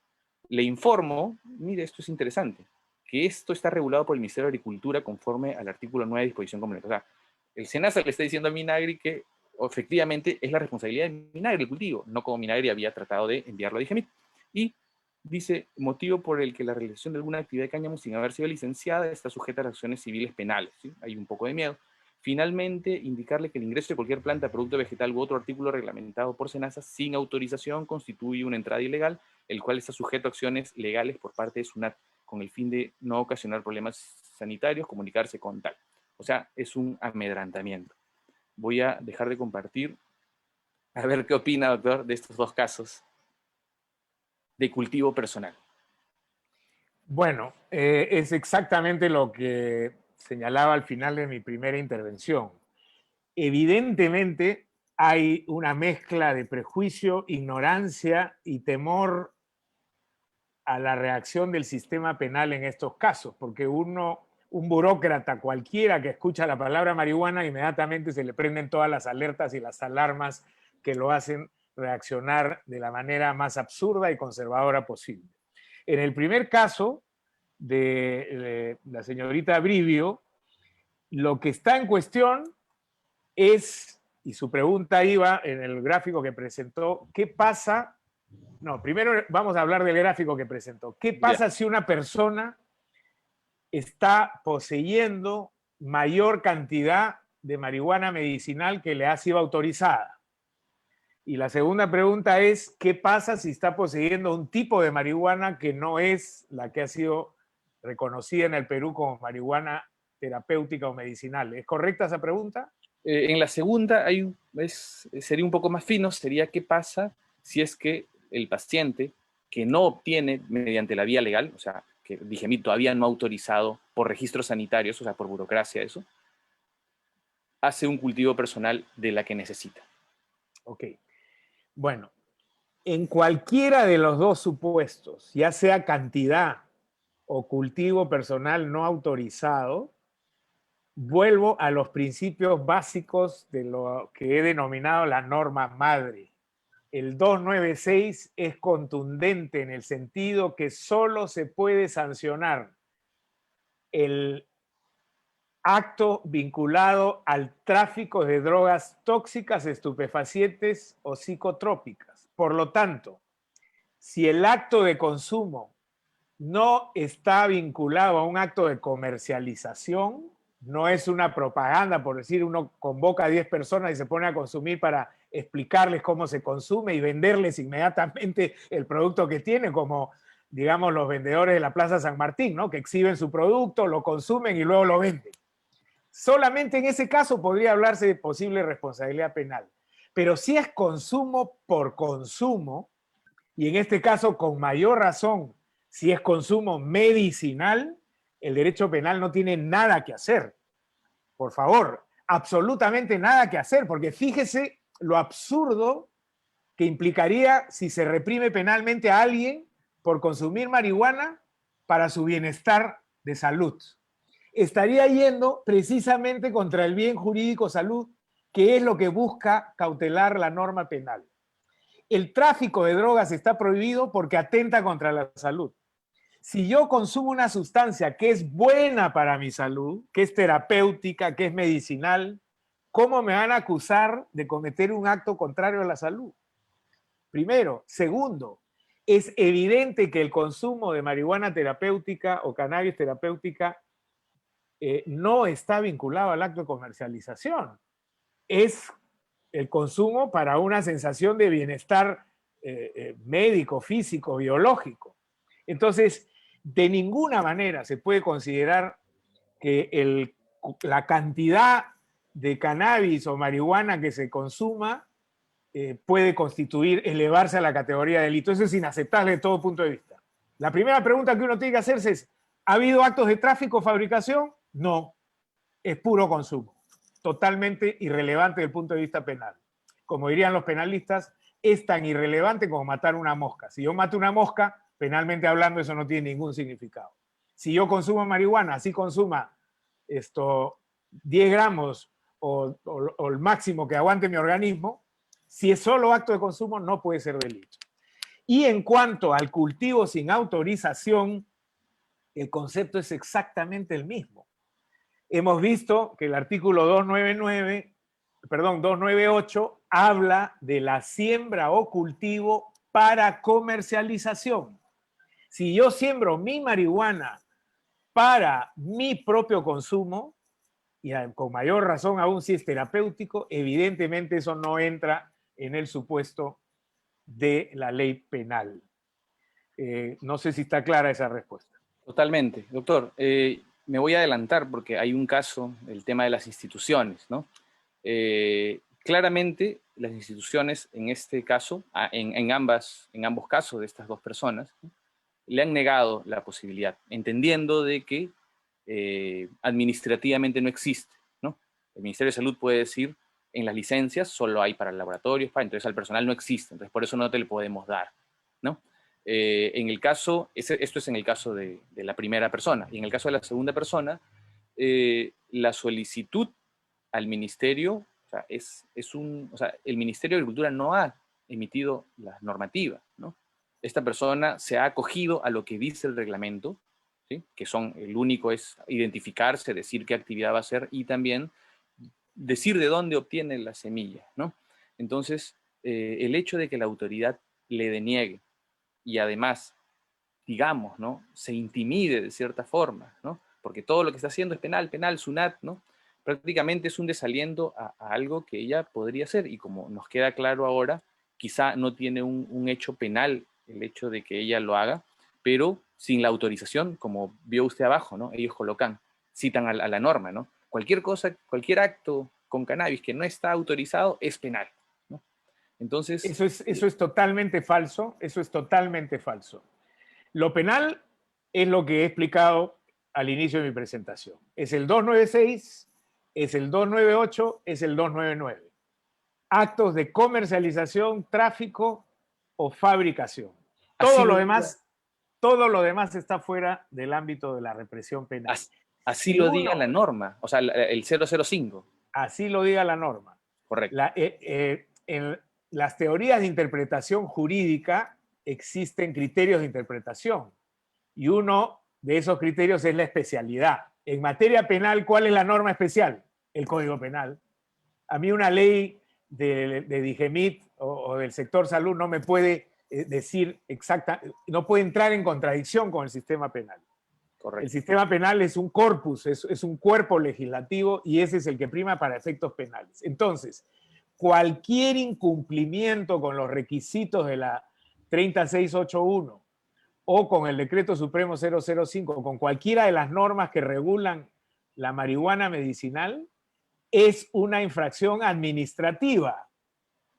Le informo, mire, esto es interesante, que esto está regulado por el Ministerio de Agricultura conforme al artículo 9 de disposición complementaria. O sea, el SENASA le está diciendo a Minagri que efectivamente es la responsabilidad de Minagri el cultivo, no como Minagri había tratado de enviarlo a Digemit. Y dice, motivo por el que la realización de alguna actividad de cáñamo sin haber sido licenciada está sujeta a las acciones civiles penales, ¿sí? Hay un poco de miedo. Finalmente, indicarle que el ingreso de cualquier planta, producto vegetal u otro artículo reglamentado por SENASA sin autorización constituye una entrada ilegal, el cual está sujeto a acciones legales por parte de SUNAT, con el fin de no ocasionar problemas sanitarios, comunicarse con tal. O sea, es un amedrantamiento. Voy a dejar de compartir. A ver qué opina, doctor, de estos dos casos de cultivo personal. Bueno, es exactamente lo que señalaba al final de mi primera intervención. Evidentemente hay una mezcla de prejuicio, ignorancia y temor a la reacción del sistema penal en estos casos, porque un burócrata cualquiera que escucha la palabra marihuana, inmediatamente se le prenden todas las alertas y las alarmas que lo hacen reaccionar de la manera más absurda y conservadora posible. En el primer caso de la señorita Brivio, lo que está en cuestión es, y su pregunta iba en el gráfico que presentó, ¿qué pasa? No, primero vamos a hablar del gráfico que presentó. ¿Qué pasa si una persona está poseyendo mayor cantidad de marihuana medicinal que le ha sido autorizada? Y la segunda pregunta es, ¿qué pasa si está poseyendo un tipo de marihuana que no es la que ha sido reconocida en el Perú como marihuana terapéutica o medicinal? ¿Es correcta esa pregunta? En la segunda sería un poco más fino, sería qué pasa si es que el paciente que no obtiene mediante la vía legal, o sea, que Digemit todavía no ha autorizado por registros sanitarios, o sea, por burocracia eso, hace un cultivo personal de la que necesita. Ok. Bueno, en cualquiera de los dos supuestos, ya sea cantidad o cultivo personal no autorizado, vuelvo a los principios básicos de lo que he denominado la norma madre. El 296 es contundente en el sentido que solo se puede sancionar el acto vinculado al tráfico de drogas tóxicas, estupefacientes o psicotrópicas. Por lo tanto, si el acto de consumo no está vinculado a un acto de comercialización, no es una propaganda, por decir, uno convoca a 10 personas y se pone a consumir para explicarles cómo se consume y venderles inmediatamente el producto que tiene, como, digamos, los vendedores de la Plaza San Martín, ¿no? Que exhiben su producto, lo consumen y luego lo venden. Solamente en ese caso podría hablarse de posible responsabilidad penal. Pero si es consumo por consumo, y en este caso con mayor razón, si es consumo medicinal, el derecho penal no tiene nada que hacer. Por favor, absolutamente nada que hacer, porque fíjese lo absurdo que implicaría si se reprime penalmente a alguien por consumir marihuana para su bienestar de salud. Estaría yendo precisamente contra el bien jurídico salud, que es lo que busca cautelar la norma penal. El tráfico de drogas está prohibido porque atenta contra la salud. Si yo consumo una sustancia que es buena para mi salud, que es terapéutica, que es medicinal, ¿cómo me van a acusar de cometer un acto contrario a la salud? Primero. Segundo, es evidente que el consumo de marihuana terapéutica o cannabis terapéutica no está vinculado al acto de comercialización. Es el consumo para una sensación de bienestar médico, físico, biológico. Entonces, de ninguna manera se puede considerar que la cantidad de cannabis o marihuana que se consuma puede constituir, elevarse a la categoría de delito. Eso es inaceptable de todo punto de vista. La primera pregunta que uno tiene que hacerse es, ¿ha habido actos de tráfico o fabricación? No, es puro consumo, totalmente irrelevante desde el punto de vista penal. Como dirían los penalistas, es tan irrelevante como matar una mosca. Si yo mato una mosca, penalmente hablando, eso no tiene ningún significado. Si yo consumo marihuana, así consuma 10 gramos o el máximo que aguante mi organismo, si es solo acto de consumo, no puede ser delito. Y en cuanto al cultivo sin autorización, el concepto es exactamente el mismo. Hemos visto que el artículo 298 habla de la siembra o cultivo para comercialización. Si yo siembro mi marihuana para mi propio consumo, y con mayor razón aún si es terapéutico, evidentemente eso no entra en el supuesto de la ley penal. No sé si está clara esa respuesta. Totalmente. Doctor, me voy a adelantar porque hay un caso, el tema de las instituciones, ¿no? Claramente, las instituciones, en este caso, en ambos casos de estas dos personas, ¿no?, le han negado la posibilidad, entendiendo de que administrativamente no existe, ¿no? El Ministerio de Salud puede decir, en las licencias solo hay para laboratorios, entonces al personal no existe, entonces por eso no te le podemos dar, ¿no? En el caso, esto es en el caso de la primera persona, y en el caso de la segunda persona, la solicitud al ministerio, o sea, el Ministerio de Agricultura no ha emitido la normativa, ¿no? Esta persona se ha acogido a lo que dice el reglamento, ¿sí?, que el único es identificarse, decir qué actividad va a hacer y también decir de dónde obtiene la semilla, ¿no? Entonces, el hecho de que la autoridad le deniegue y además, digamos, ¿no?, se intimide de cierta forma, ¿no?, porque todo lo que está haciendo es penal, SUNAT, ¿no?, prácticamente es un desaliento a algo que ella podría hacer, y como nos queda claro ahora, quizá no tiene un hecho penal el hecho de que ella lo haga, pero sin la autorización, como vio usted abajo, ¿no?, ellos citan a la norma, ¿no?, cualquier cosa, cualquier acto con cannabis que no está autorizado es penal, ¿no? Entonces... Eso es totalmente falso, eso es totalmente falso. Lo penal es lo que he explicado al inicio de mi presentación. Es el 296, es el 298, es el 299. Actos de comercialización, tráfico o fabricación. Todo lo demás está fuera del ámbito de la represión penal. Así Si lo diga la uno, norma, o sea, el 005. así lo diga la norma. Correcto. En las teorías de interpretación jurídica existen criterios de interpretación y uno de esos criterios es la especialidad. En materia penal, ¿cuál es la norma especial? El Código Penal. A mí una ley de DIGEMIT o del sector salud no me puede decir exacta, no puede entrar en contradicción con el sistema penal. Correcto. El sistema penal es un corpus, es un cuerpo legislativo y ese es el que prima para efectos penales. Entonces, cualquier incumplimiento con los requisitos de la 3681 o con el decreto supremo 005, con cualquiera de las normas que regulan la marihuana medicinal, es una infracción administrativa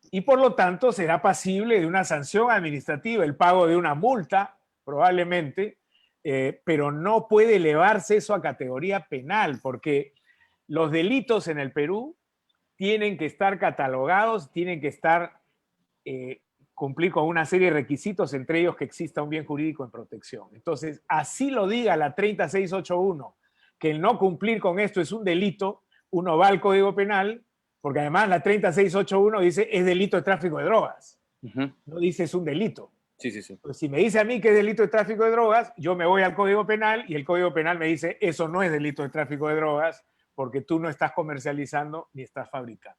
y por lo tanto será pasible de una sanción administrativa, el pago de una multa probablemente, pero no puede elevarse eso a categoría penal porque los delitos en el Perú tienen que estar catalogados, tienen que estar cumplir con una serie de requisitos, entre ellos que exista un bien jurídico en protección. Entonces, así lo diga la 3681, que el no cumplir con esto es un delito, uno va al Código Penal, porque además la 3681 dice es delito de tráfico de drogas, no dice es un delito. Sí, sí, sí. Pues si me dice a mí que es delito de tráfico de drogas, yo me voy al Código Penal y el Código Penal me dice eso no es delito de tráfico de drogas porque tú no estás comercializando ni estás fabricando.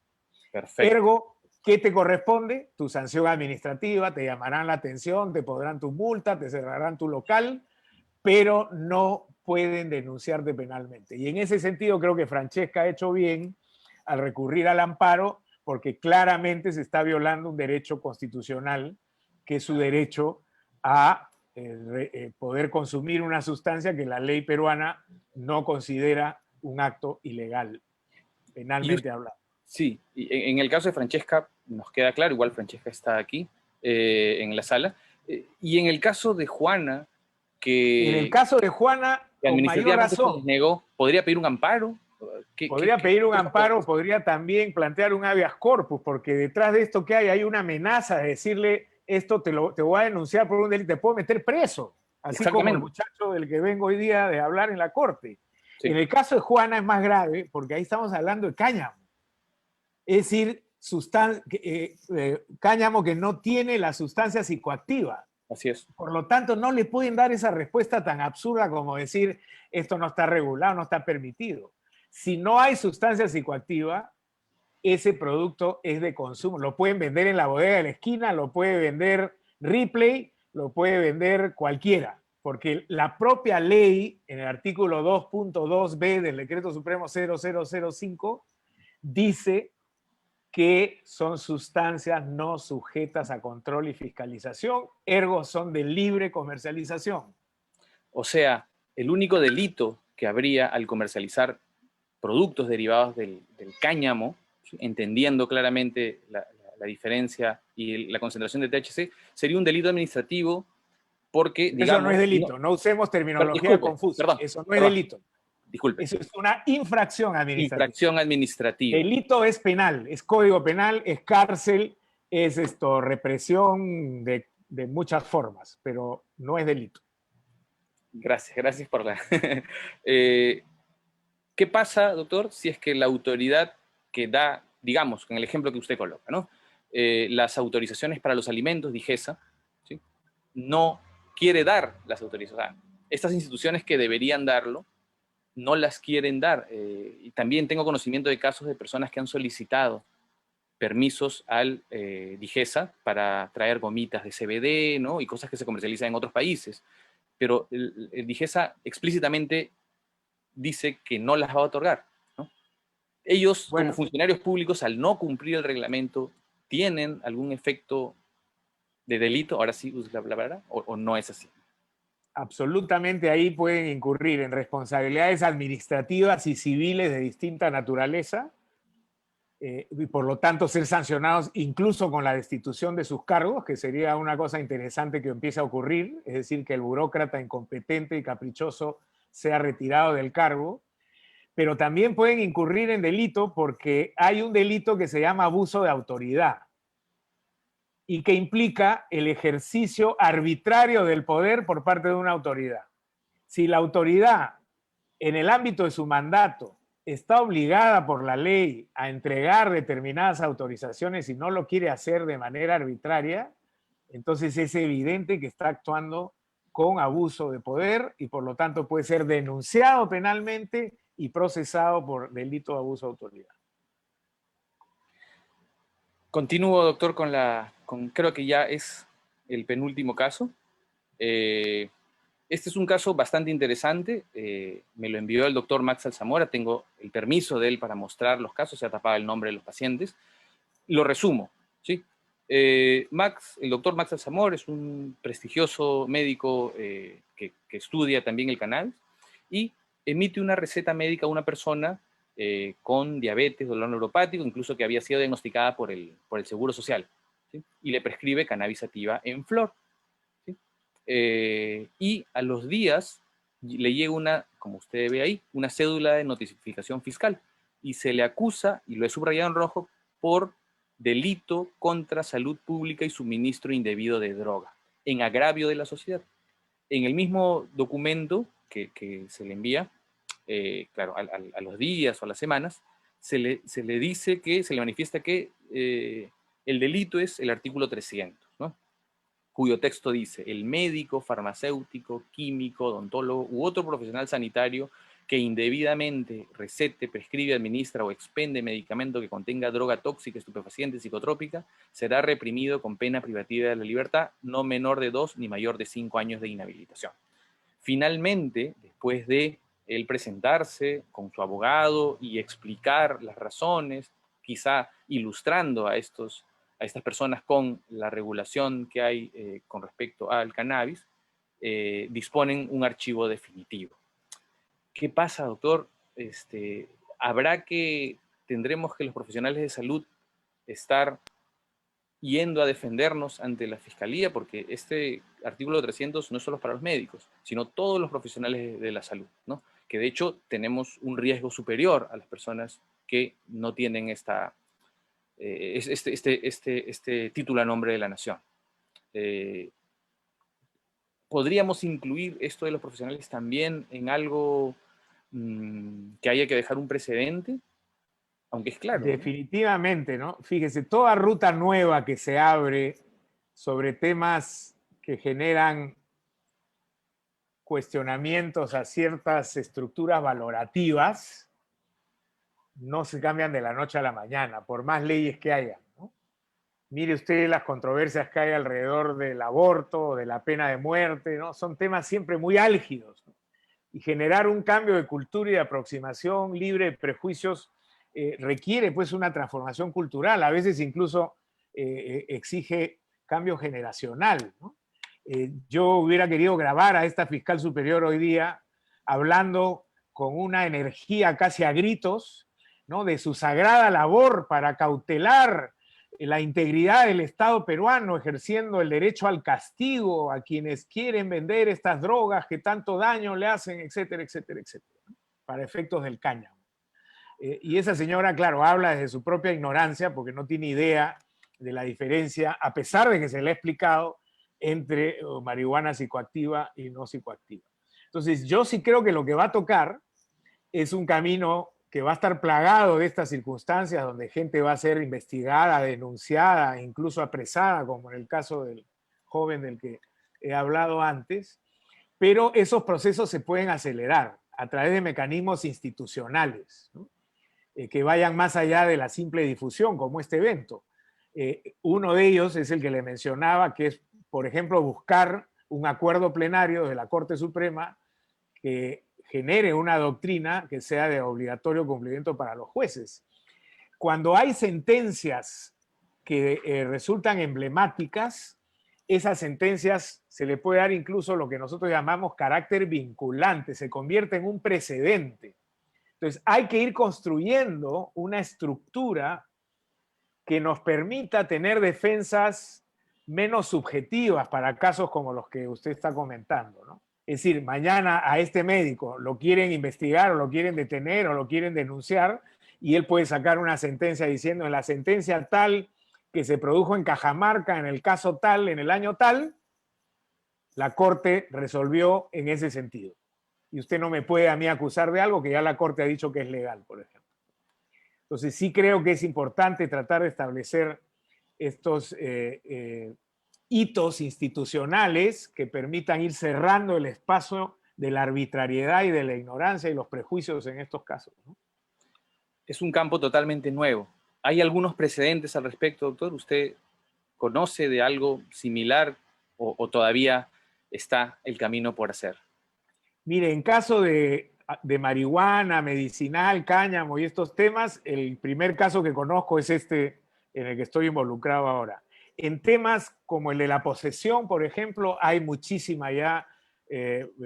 Perfecto. Ergo, ¿qué te corresponde? Tu sanción administrativa, te llamarán la atención, te podrán tu multa, te cerrarán tu local, pero no pueden denunciarte penalmente. Y en ese sentido creo que Francesca ha hecho bien al recurrir al amparo porque claramente se está violando un derecho constitucional que es su derecho a poder consumir una sustancia que la ley peruana no considera un acto ilegal, penalmente hablando. Sí, y en el caso de Francesca nos queda claro, igual Francesca está aquí en la sala, y en el caso de Juana, En el que caso de Juana, con mayor administrativamente se les razón, negó, ¿podría pedir un amparo? podría pedir un amparo, podría también plantear un habeas corpus, porque detrás de esto que hay una amenaza de decirle esto te voy a denunciar por un delito, te puedo meter preso, así como el muchacho del que vengo hoy día de hablar en la corte. Sí. En el caso de Juana es más grave, porque ahí estamos hablando de cáñamo. Es decir, cáñamo que no tiene la sustancia psicoactiva. Así es. Por lo tanto, no le pueden dar esa respuesta tan absurda como decir esto no está regulado, no está permitido. Si no hay sustancia psicoactiva, ese producto es de consumo. Lo pueden vender en la bodega de la esquina, lo puede vender Ripley, lo puede vender cualquiera, porque la propia ley, en el artículo 2.2b del Decreto Supremo 0005, dice que son sustancias no sujetas a control y fiscalización, ergo son de libre comercialización. O sea, el único delito que habría al comercializar productos derivados del cáñamo, entendiendo claramente la diferencia y la concentración de THC, sería un delito administrativo porque, digamos... Eso no es delito, no usemos terminología confusa, perdón, eso no es delito. Disculpe. Eso es una infracción administrativa. Infracción administrativa. Delito es penal, es código penal, es cárcel, es represión de muchas formas, pero no es delito. Gracias por la... ¿Qué pasa, doctor, si es que la autoridad que da, digamos, con el ejemplo que usted coloca, ¿no? Las autorizaciones para los alimentos, DIGESA, ¿sí? No quiere dar las autorizaciones? Estas instituciones que deberían darlo, no las quieren dar. Y también tengo conocimiento de casos de personas que han solicitado permisos al DIGESA para traer gomitas de CBD, ¿no? Y cosas que se comercializan en otros países. Pero el DIGESA explícitamente dice que no las va a otorgar, ¿no? Ellos, como funcionarios públicos, al no cumplir el reglamento, ¿tienen algún efecto de delito? Ahora sí, usa la palabra, o no es así. Absolutamente, ahí pueden incurrir en responsabilidades administrativas y civiles de distinta naturaleza y por lo tanto ser sancionados incluso con la destitución de sus cargos, que sería una cosa interesante que empiece a ocurrir, es decir, que el burócrata incompetente y caprichoso sea retirado del cargo, pero también pueden incurrir en delito porque hay un delito que se llama abuso de autoridad y que implica el ejercicio arbitrario del poder por parte de una autoridad. Si la autoridad en el ámbito de su mandato, está obligada por la ley a entregar determinadas autorizaciones y no lo quiere hacer de manera arbitraria, entonces es evidente que está actuando con abuso de poder y por lo tanto puede ser denunciado penalmente y procesado por delito de abuso de autoridad. Continúo, doctor, creo que ya es el penúltimo caso. Este es un caso bastante interesante. Me lo envió el doctor Max Alzamora. Tengo el permiso de él para mostrar los casos. Se ha tapado el nombre de los pacientes. Lo resumo, ¿sí? El doctor Max Alzamora es un prestigioso médico que estudia también el cannabis y emite una receta médica a una persona con diabetes, dolor neuropático, incluso que había sido diagnosticada por el Seguro Social, ¿sí? Y le prescribe cannabis sativa en flor. ¿Sí? Y a los días le llega como usted ve ahí, una cédula de notificación fiscal y se le acusa, y lo he subrayado en rojo, por delito contra salud pública y suministro indebido de droga, en agravio de la sociedad. En el mismo documento que se le envía, claro, a los días o a las semanas, se le dice que, se le manifiesta que el delito es el artículo 300, ¿no? Cuyo texto dice: el médico, farmacéutico, químico, odontólogo u otro profesional sanitario que indebidamente recete, prescribe, administra o expende medicamento que contenga droga tóxica, estupefaciente, psicotrópica, será reprimido con pena privativa de la libertad no menor de 2 ni mayor de 5 años de inhabilitación. Finalmente, después de él presentarse con su abogado y explicar las razones, quizá ilustrando a estas personas con la regulación que hay con respecto al cannabis, disponen un archivo definitivo. ¿Qué pasa, doctor? Tendremos que los profesionales de salud estar yendo a defendernos ante la fiscalía, porque este artículo 300 no es solo para los médicos, sino todos los profesionales de la salud, ¿no? Que de hecho tenemos un riesgo superior a las personas que no tienen este título a nombre de la nación. ¿Podríamos incluir esto de los profesionales también en algo que haya que dejar un precedente? Aunque es claro, definitivamente, ¿no? Fíjese, toda ruta nueva que se abre sobre temas que generan cuestionamientos a ciertas estructuras valorativas no se cambian de la noche a la mañana, por más leyes que haya, ¿no? Mire usted las controversias que hay alrededor del aborto, de la pena de muerte, ¿no? Son temas siempre muy álgidos, ¿no? Y generar un cambio de cultura y de aproximación libre de prejuicios requiere pues una transformación cultural, a veces incluso exige cambio generacional, ¿no? Yo hubiera querido grabar a esta fiscal superior hoy día hablando con una energía casi a gritos, ¿no? De su sagrada labor para cautelar la integridad del Estado peruano, ejerciendo el derecho al castigo a quienes quieren vender estas drogas que tanto daño le hacen, etcétera, etcétera, etcétera, ¿no? Para efectos del cáñamo. Y esa señora, claro, habla desde su propia ignorancia porque no tiene idea de la diferencia, a pesar de que se le ha explicado, entre marihuana psicoactiva y no psicoactiva. Entonces, yo sí creo que lo que va a tocar es un camino que va a estar plagado de estas circunstancias donde gente va a ser investigada, denunciada, incluso apresada, como en el caso del joven del que he hablado antes, pero esos procesos se pueden acelerar a través de mecanismos institucionales, ¿no? Que vayan más allá de la simple difusión, como este evento. Uno de ellos es el que le mencionaba, que es, por ejemplo, buscar un acuerdo plenario de la Corte Suprema que genere una doctrina que sea de obligatorio cumplimiento para los jueces. Cuando hay sentencias que resultan emblemáticas, esas sentencias se le puede dar incluso lo que nosotros llamamos carácter vinculante, se convierte en un precedente. Entonces hay que ir construyendo una estructura que nos permita tener defensas menos subjetivas para casos como los que usted está comentando, ¿no? Es decir, mañana a este médico lo quieren investigar o lo quieren detener o lo quieren denunciar y él puede sacar una sentencia diciendo: en la sentencia tal que se produjo en Cajamarca, en el caso tal, en el año tal, la Corte resolvió en ese sentido. y usted no me puede a mí acusar de algo que ya la Corte ha dicho que es legal, por ejemplo. Entonces sí creo que es importante tratar de establecer estos hitos institucionales que permitan ir cerrando el espacio de la arbitrariedad y de la ignorancia y los prejuicios en estos casos, ¿no? Es un campo totalmente nuevo. ¿Hay algunos precedentes al respecto, doctor? ¿Usted conoce de algo similar o todavía está el camino por hacer? Mire, en caso de marihuana, medicinal, cáñamo y estos temas, el primer caso que conozco es este en el que estoy involucrado ahora. En temas como el de la posesión, por ejemplo, hay muchísima ya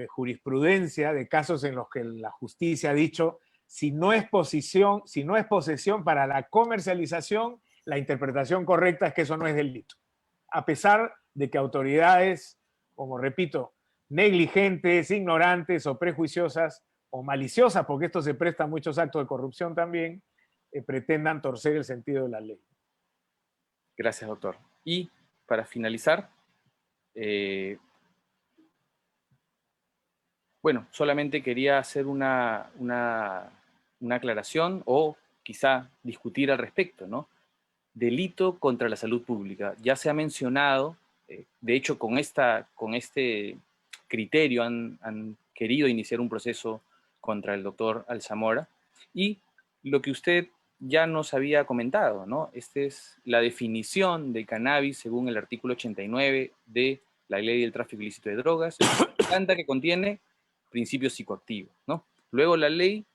jurisprudencia de casos en los que la justicia ha dicho si no es posesión para la comercialización, la interpretación correcta es que eso no es delito. A pesar de que autoridades, como repito, negligentes, ignorantes o prejuiciosas o maliciosas, porque esto se presta a muchos actos de corrupción también, pretendan torcer el sentido de la ley. Gracias, doctor. Y para finalizar, bueno, solamente quería hacer una aclaración o quizá discutir al respecto, ¿no? Delito contra la salud pública. Ya se ha mencionado, de hecho con este criterio han querido iniciar un proceso contra el doctor Alzamora, y lo que usted ya nos había comentado, ¿no? Esta es la definición de cannabis según el artículo 89 de la Ley del Tráfico Ilícito de Drogas, planta que contiene principios psicoactivos, ¿no? Luego la ley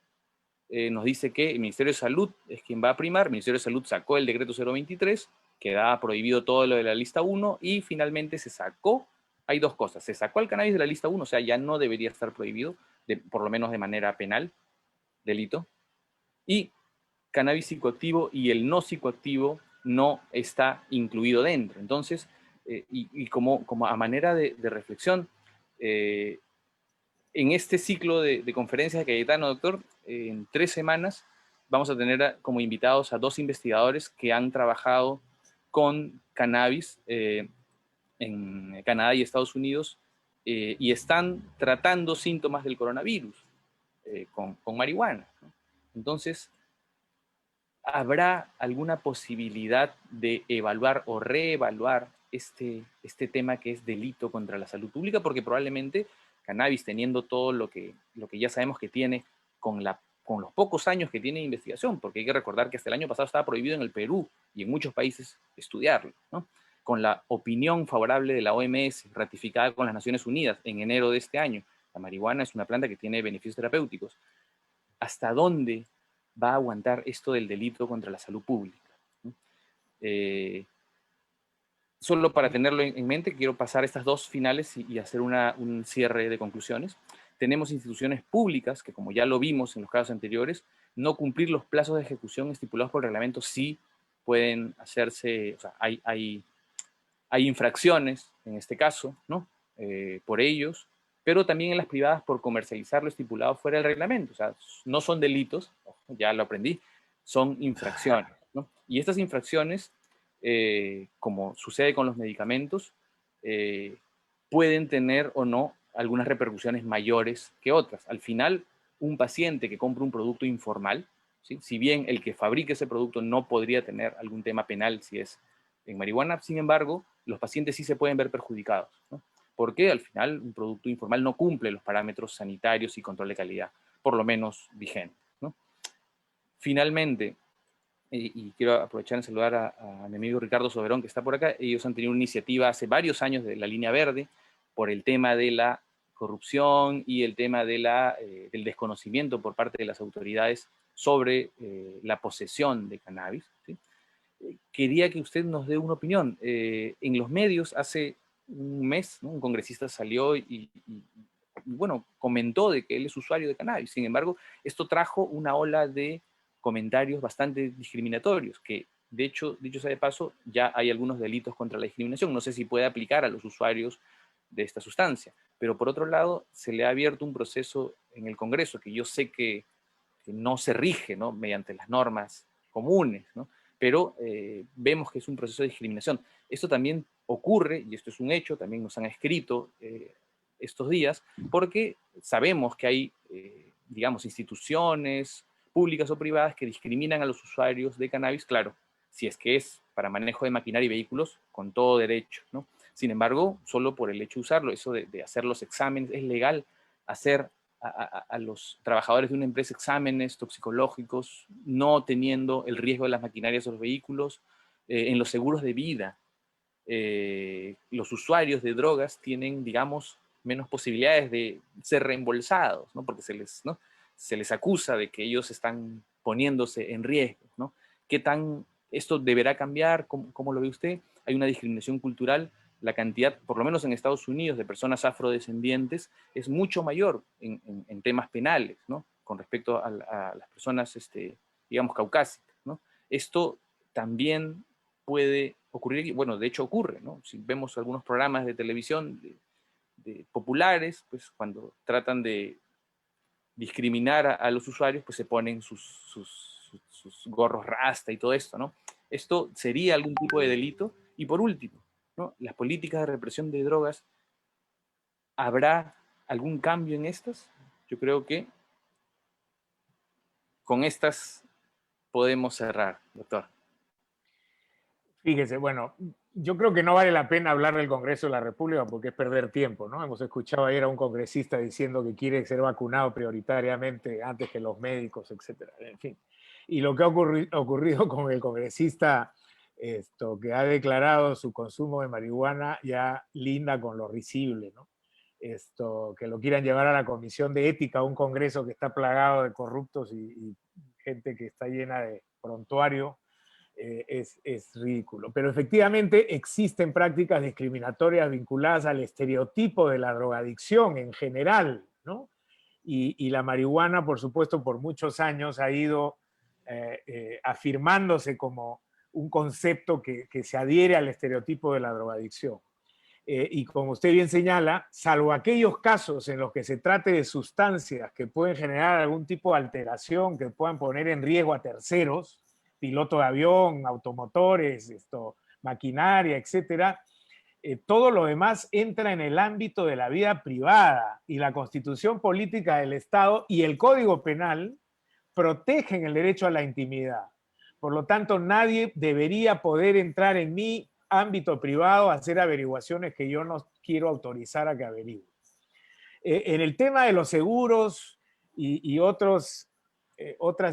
nos dice que el Ministerio de Salud es quien va a primar. El Ministerio de Salud sacó el decreto 023, que da prohibido todo lo de la lista 1, y finalmente se sacó, hay dos cosas, se sacó el cannabis de la lista 1, o sea, ya no debería estar prohibido, por lo menos de manera penal, delito, y cannabis psicoactivo y el no psicoactivo no está incluido dentro. Entonces, y como a manera de reflexión, en este ciclo de conferencias de Cayetano, doctor, en 3 semanas vamos a tener como invitados a 2 investigadores que han trabajado con cannabis en Canadá y Estados Unidos y están tratando síntomas del coronavirus con marihuana, ¿no? Entonces, ¿habrá alguna posibilidad de evaluar o reevaluar este tema que es delito contra la salud pública? Porque probablemente cannabis, teniendo todo lo que ya sabemos que tiene, con los pocos años que tiene de investigación, porque hay que recordar que hasta el año pasado estaba prohibido en el Perú y en muchos países estudiarlo, ¿no? Con la opinión favorable de la OMS, ratificada con las Naciones Unidas en enero de este año, la marihuana es una planta que tiene beneficios terapéuticos. ¿Hasta dónde va a aguantar esto del delito contra la salud pública? Solo para tenerlo en mente, quiero pasar estas 2 finales y hacer un cierre de conclusiones. Tenemos instituciones públicas que, como ya lo vimos en los casos anteriores, no cumplir los plazos de ejecución estipulados por el reglamento sí pueden hacerse, o sea, hay infracciones en este caso, ¿no? Por ellos, pero también en las privadas por comercializar lo estipulado fuera del reglamento. O sea, no son delitos, ya lo aprendí, son infracciones, ¿no? Y estas infracciones, como sucede con los medicamentos, pueden tener o no algunas repercusiones mayores que otras. Al final, un paciente que compra un producto informal, ¿sí? Si bien el que fabrique ese producto no podría tener algún tema penal si es en marihuana, sin embargo, los pacientes sí se pueden ver perjudicados, ¿no? Porque al final un producto informal no cumple los parámetros sanitarios y control de calidad, por lo menos vigentes, ¿no? Finalmente, y quiero aprovechar en saludar a mi amigo Ricardo Soberón, que está por acá. Ellos han tenido una iniciativa hace varios años de la Línea Verde por el tema de la corrupción y el tema de del desconocimiento por parte de las autoridades sobre la posesión de cannabis, ¿sí? Quería que usted nos dé una opinión. En los medios hace un mes, ¿no?, un congresista salió bueno, comentó de que él es usuario de cannabis. Sin embargo, esto trajo una ola de comentarios bastante discriminatorios, que de hecho, dicho sea de paso, ya hay algunos delitos contra la discriminación. No sé si puede aplicar a los usuarios de esta sustancia. Pero por otro lado, se le ha abierto un proceso en el Congreso que yo sé que no se rige, ¿no?, mediante las normas comunes, ¿no? Pero vemos que es un proceso de discriminación. Esto también ocurre, y esto es un hecho, también nos han escrito estos días, porque sabemos que hay, digamos, instituciones públicas o privadas que discriminan a los usuarios de cannabis, claro, si es que es para manejo de maquinaria y vehículos, con todo derecho, ¿no? Sin embargo, solo por el hecho de usarlo, eso de hacer los exámenes, es legal hacer a los trabajadores de una empresa exámenes toxicológicos, no teniendo el riesgo de las maquinarias o los vehículos, en los seguros de vida. Los usuarios de drogas tienen, digamos, menos posibilidades de ser reembolsados, ¿no? Porque ¿no? se les acusa de que ellos están poniéndose en riesgo, ¿no? ¿Qué tan esto deberá cambiar? ¿Cómo lo ve usted? Hay una discriminación cultural. La cantidad, por lo menos en Estados Unidos, de personas afrodescendientes es mucho mayor en temas penales, ¿no? Con respecto a las personas, digamos, caucásicas, ¿no? Esto también puede ocurrir, bueno, de hecho ocurre, ¿no? Si vemos algunos programas de televisión de populares, pues cuando tratan de discriminar a los usuarios, pues se ponen sus gorros rasta y todo esto, ¿no? Esto sería algún tipo de delito. Y por último, ¿no? Las políticas de represión de drogas, ¿habrá algún cambio en estas? Yo creo que con estas podemos cerrar, doctor. Fíjese, bueno, yo creo que no vale la pena hablar del Congreso de la República porque es perder tiempo, ¿no? Hemos escuchado ayer a un congresista diciendo que quiere ser vacunado prioritariamente antes que los médicos, etcétera. En fin. Y lo que ha ocurrido con el congresista que ha declarado su consumo de marihuana ya linda con lo risible, ¿no? Que lo quieran llevar a la Comisión de Ética, un Congreso que está plagado de corruptos y gente que está llena de prontuario. Es ridículo. Pero efectivamente existen prácticas discriminatorias vinculadas al estereotipo de la drogadicción en general, ¿no? Y la marihuana, por supuesto, por muchos años ha ido afirmándose como un concepto que se adhiere al estereotipo de la drogadicción. Y como usted bien señala, salvo aquellos casos en los que se trate de sustancias que pueden generar algún tipo de alteración, que puedan poner en riesgo a terceros, piloto de avión, automotores, maquinaria, etcétera, todo lo demás entra en el ámbito de la vida privada y la constitución política del Estado y el Código Penal protegen el derecho a la intimidad. Por lo tanto, nadie debería poder entrar en mi ámbito privado a hacer averiguaciones que yo no quiero autorizar a que averigüen. En el tema de los seguros y otras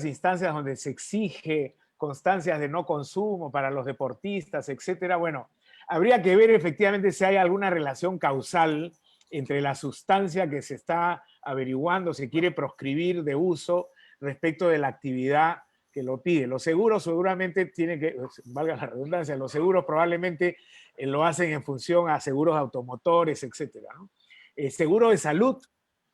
instancias donde se exige constancias de no consumo para los deportistas, etcétera, bueno, habría que ver efectivamente si hay alguna relación causal entre la sustancia que se está averiguando, se quiere proscribir de uso respecto de la actividad que lo pide. Los seguros seguramente tienen que, valga la redundancia, los seguros probablemente lo hacen en función a seguros automotores, etcétera, ¿no? El seguro de salud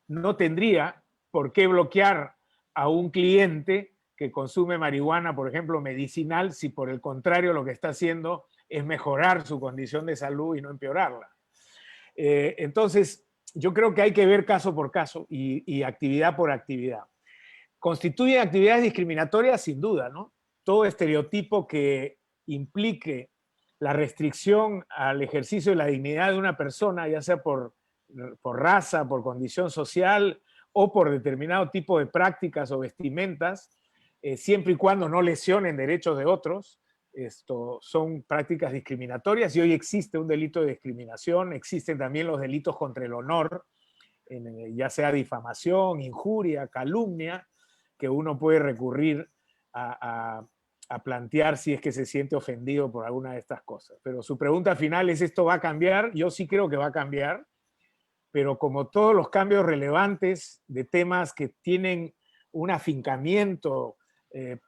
no tendría por qué bloquear a un cliente que consume marihuana, por ejemplo, medicinal, si por el contrario lo que está haciendo es mejorar su condición de salud y no empeorarla. Entonces, yo creo que hay que ver caso por caso y actividad por actividad. Constituyen actividades discriminatorias sin duda, ¿no? Todo estereotipo que implique la restricción al ejercicio de la dignidad de una persona, ya sea por raza, por condición social o por determinado tipo de prácticas o vestimentas, siempre y cuando no lesionen derechos de otros, son prácticas discriminatorias y hoy existe un delito de discriminación, existen también los delitos contra el honor, ya sea difamación, injuria, calumnia, que uno puede recurrir a plantear si es que se siente ofendido por alguna de estas cosas. Pero su pregunta final es, ¿esto va a cambiar? Yo sí creo que va a cambiar, pero como todos los cambios relevantes de temas que tienen un afincamiento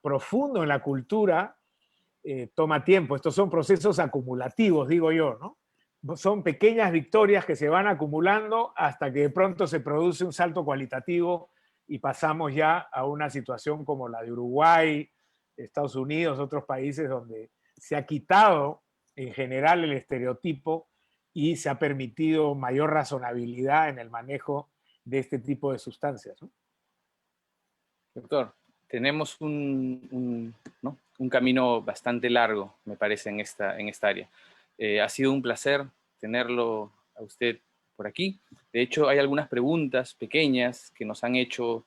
profundo en la cultura, toma tiempo. Estos son procesos acumulativos, digo yo, ¿no? Son pequeñas victorias que se van acumulando hasta que de pronto se produce un salto cualitativo y pasamos ya a una situación como la de Uruguay, Estados Unidos, otros países donde se ha quitado en general el estereotipo y se ha permitido mayor razonabilidad en el manejo de este tipo de sustancias, ¿no? Doctor, tenemos ¿no? un camino bastante largo, me parece, en esta área. Ha sido un placer tenerlo a usted por aquí. De hecho, hay algunas preguntas pequeñas que nos han hecho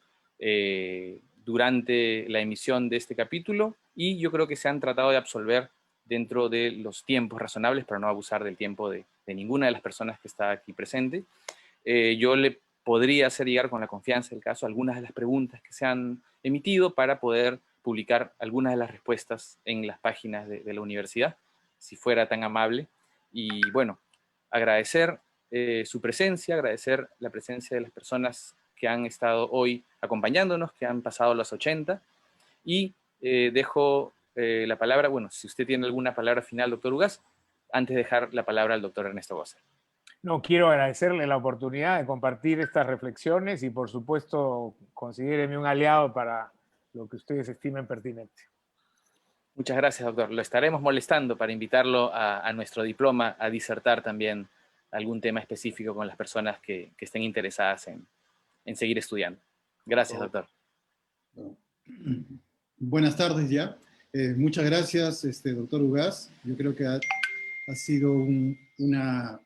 durante la emisión de este capítulo y yo creo que se han tratado de absolver dentro de los tiempos razonables para no abusar del tiempo de ninguna de las personas que está aquí presente. Yo le podría hacer llegar con la confianza del caso algunas de las preguntas que se han emitido para poder publicar algunas de las respuestas en las páginas de la universidad, si fuera tan amable. Y bueno, agradecer su presencia, agradecer la presencia de las personas que han estado hoy acompañándonos, que han pasado los 80, y dejo la palabra, bueno, si usted tiene alguna palabra final, doctor Ugas, antes de dejar la palabra al doctor Ernesto Gosser. No, quiero agradecerle la oportunidad de compartir estas reflexiones y, por supuesto, considéreme un aliado para lo que ustedes estimen pertinente. Muchas gracias, doctor. Lo estaremos molestando para invitarlo a nuestro diploma a disertar también algún tema específico con las personas que estén interesadas en seguir estudiando. Gracias, doctor. Bueno, buenas tardes ya. Muchas gracias, doctor Ugas. Yo creo que ha sido una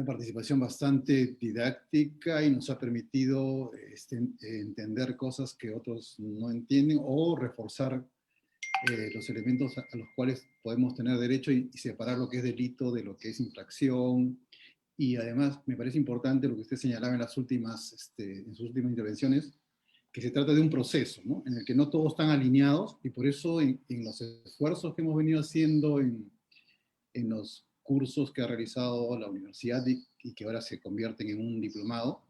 participación bastante didáctica y nos ha permitido entender cosas que otros no entienden o reforzar los elementos a los cuales podemos tener derecho y separar lo que es delito de lo que es infracción. Y además me parece importante lo que usted señalaba en sus últimas intervenciones, que se trata de un proceso, ¿no? En el que no todos están alineados, y por eso en los esfuerzos que hemos venido haciendo en los cursos que ha realizado la universidad y que ahora se convierten en un diplomado,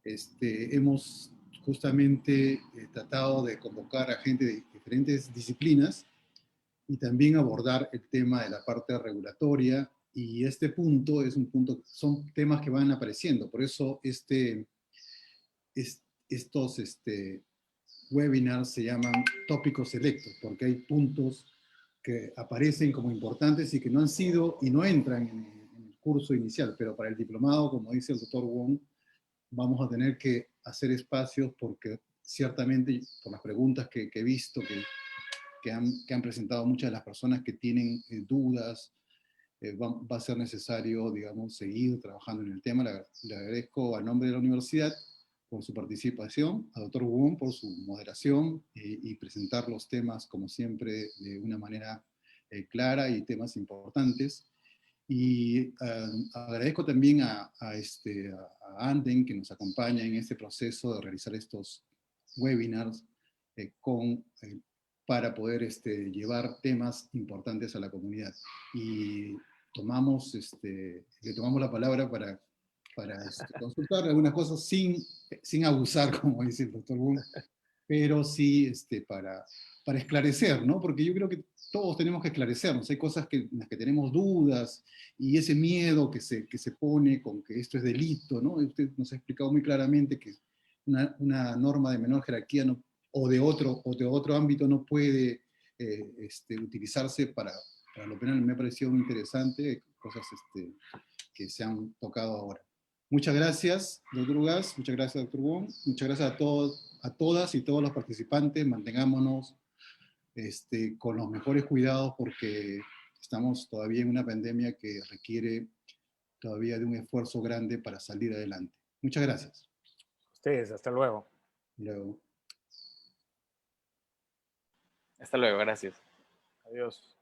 hemos justamente tratado de convocar a gente de diferentes disciplinas y también abordar el tema de la parte regulatoria, y este punto es un punto, son temas que van apareciendo, por eso estos webinars se llaman tópicos selectos, porque hay puntos que aparecen como importantes y que no han sido y no entran en el curso inicial, pero para el diplomado, como dice el doctor Wong, vamos a tener que hacer espacios porque ciertamente, por las preguntas que he visto que han presentado muchas de las personas que tienen dudas, va a ser necesario, digamos, seguir trabajando en el tema. Le agradezco a nombre de la universidad por su participación, a doctor Wong por su moderación y presentar los temas, como siempre, de una manera clara y temas importantes. Y agradezco también a Anden, que nos acompaña en este proceso de realizar estos webinars para poder llevar temas importantes a la comunidad. Y le tomamos la palabra para consultar algunas cosas sin abusar, como dice el doctor Wong, pero sí para esclarecer, ¿no? Porque yo creo que todos tenemos que esclarecernos. Hay cosas en las que tenemos dudas, y ese miedo que se pone con que esto es delito, ¿no? Usted nos ha explicado muy claramente que una norma de menor jerarquía o de otro ámbito no puede utilizarse para lo penal. Me ha parecido muy interesante, cosas que se han tocado ahora. Muchas gracias, doctor Ugas, muchas gracias, doctor Wong, muchas gracias a todos, a todas y todos los participantes. Mantengámonos con los mejores cuidados porque estamos todavía en una pandemia que requiere todavía de un esfuerzo grande para salir adelante. Muchas gracias. Ustedes, hasta luego. Luego. Hasta luego, gracias. Adiós.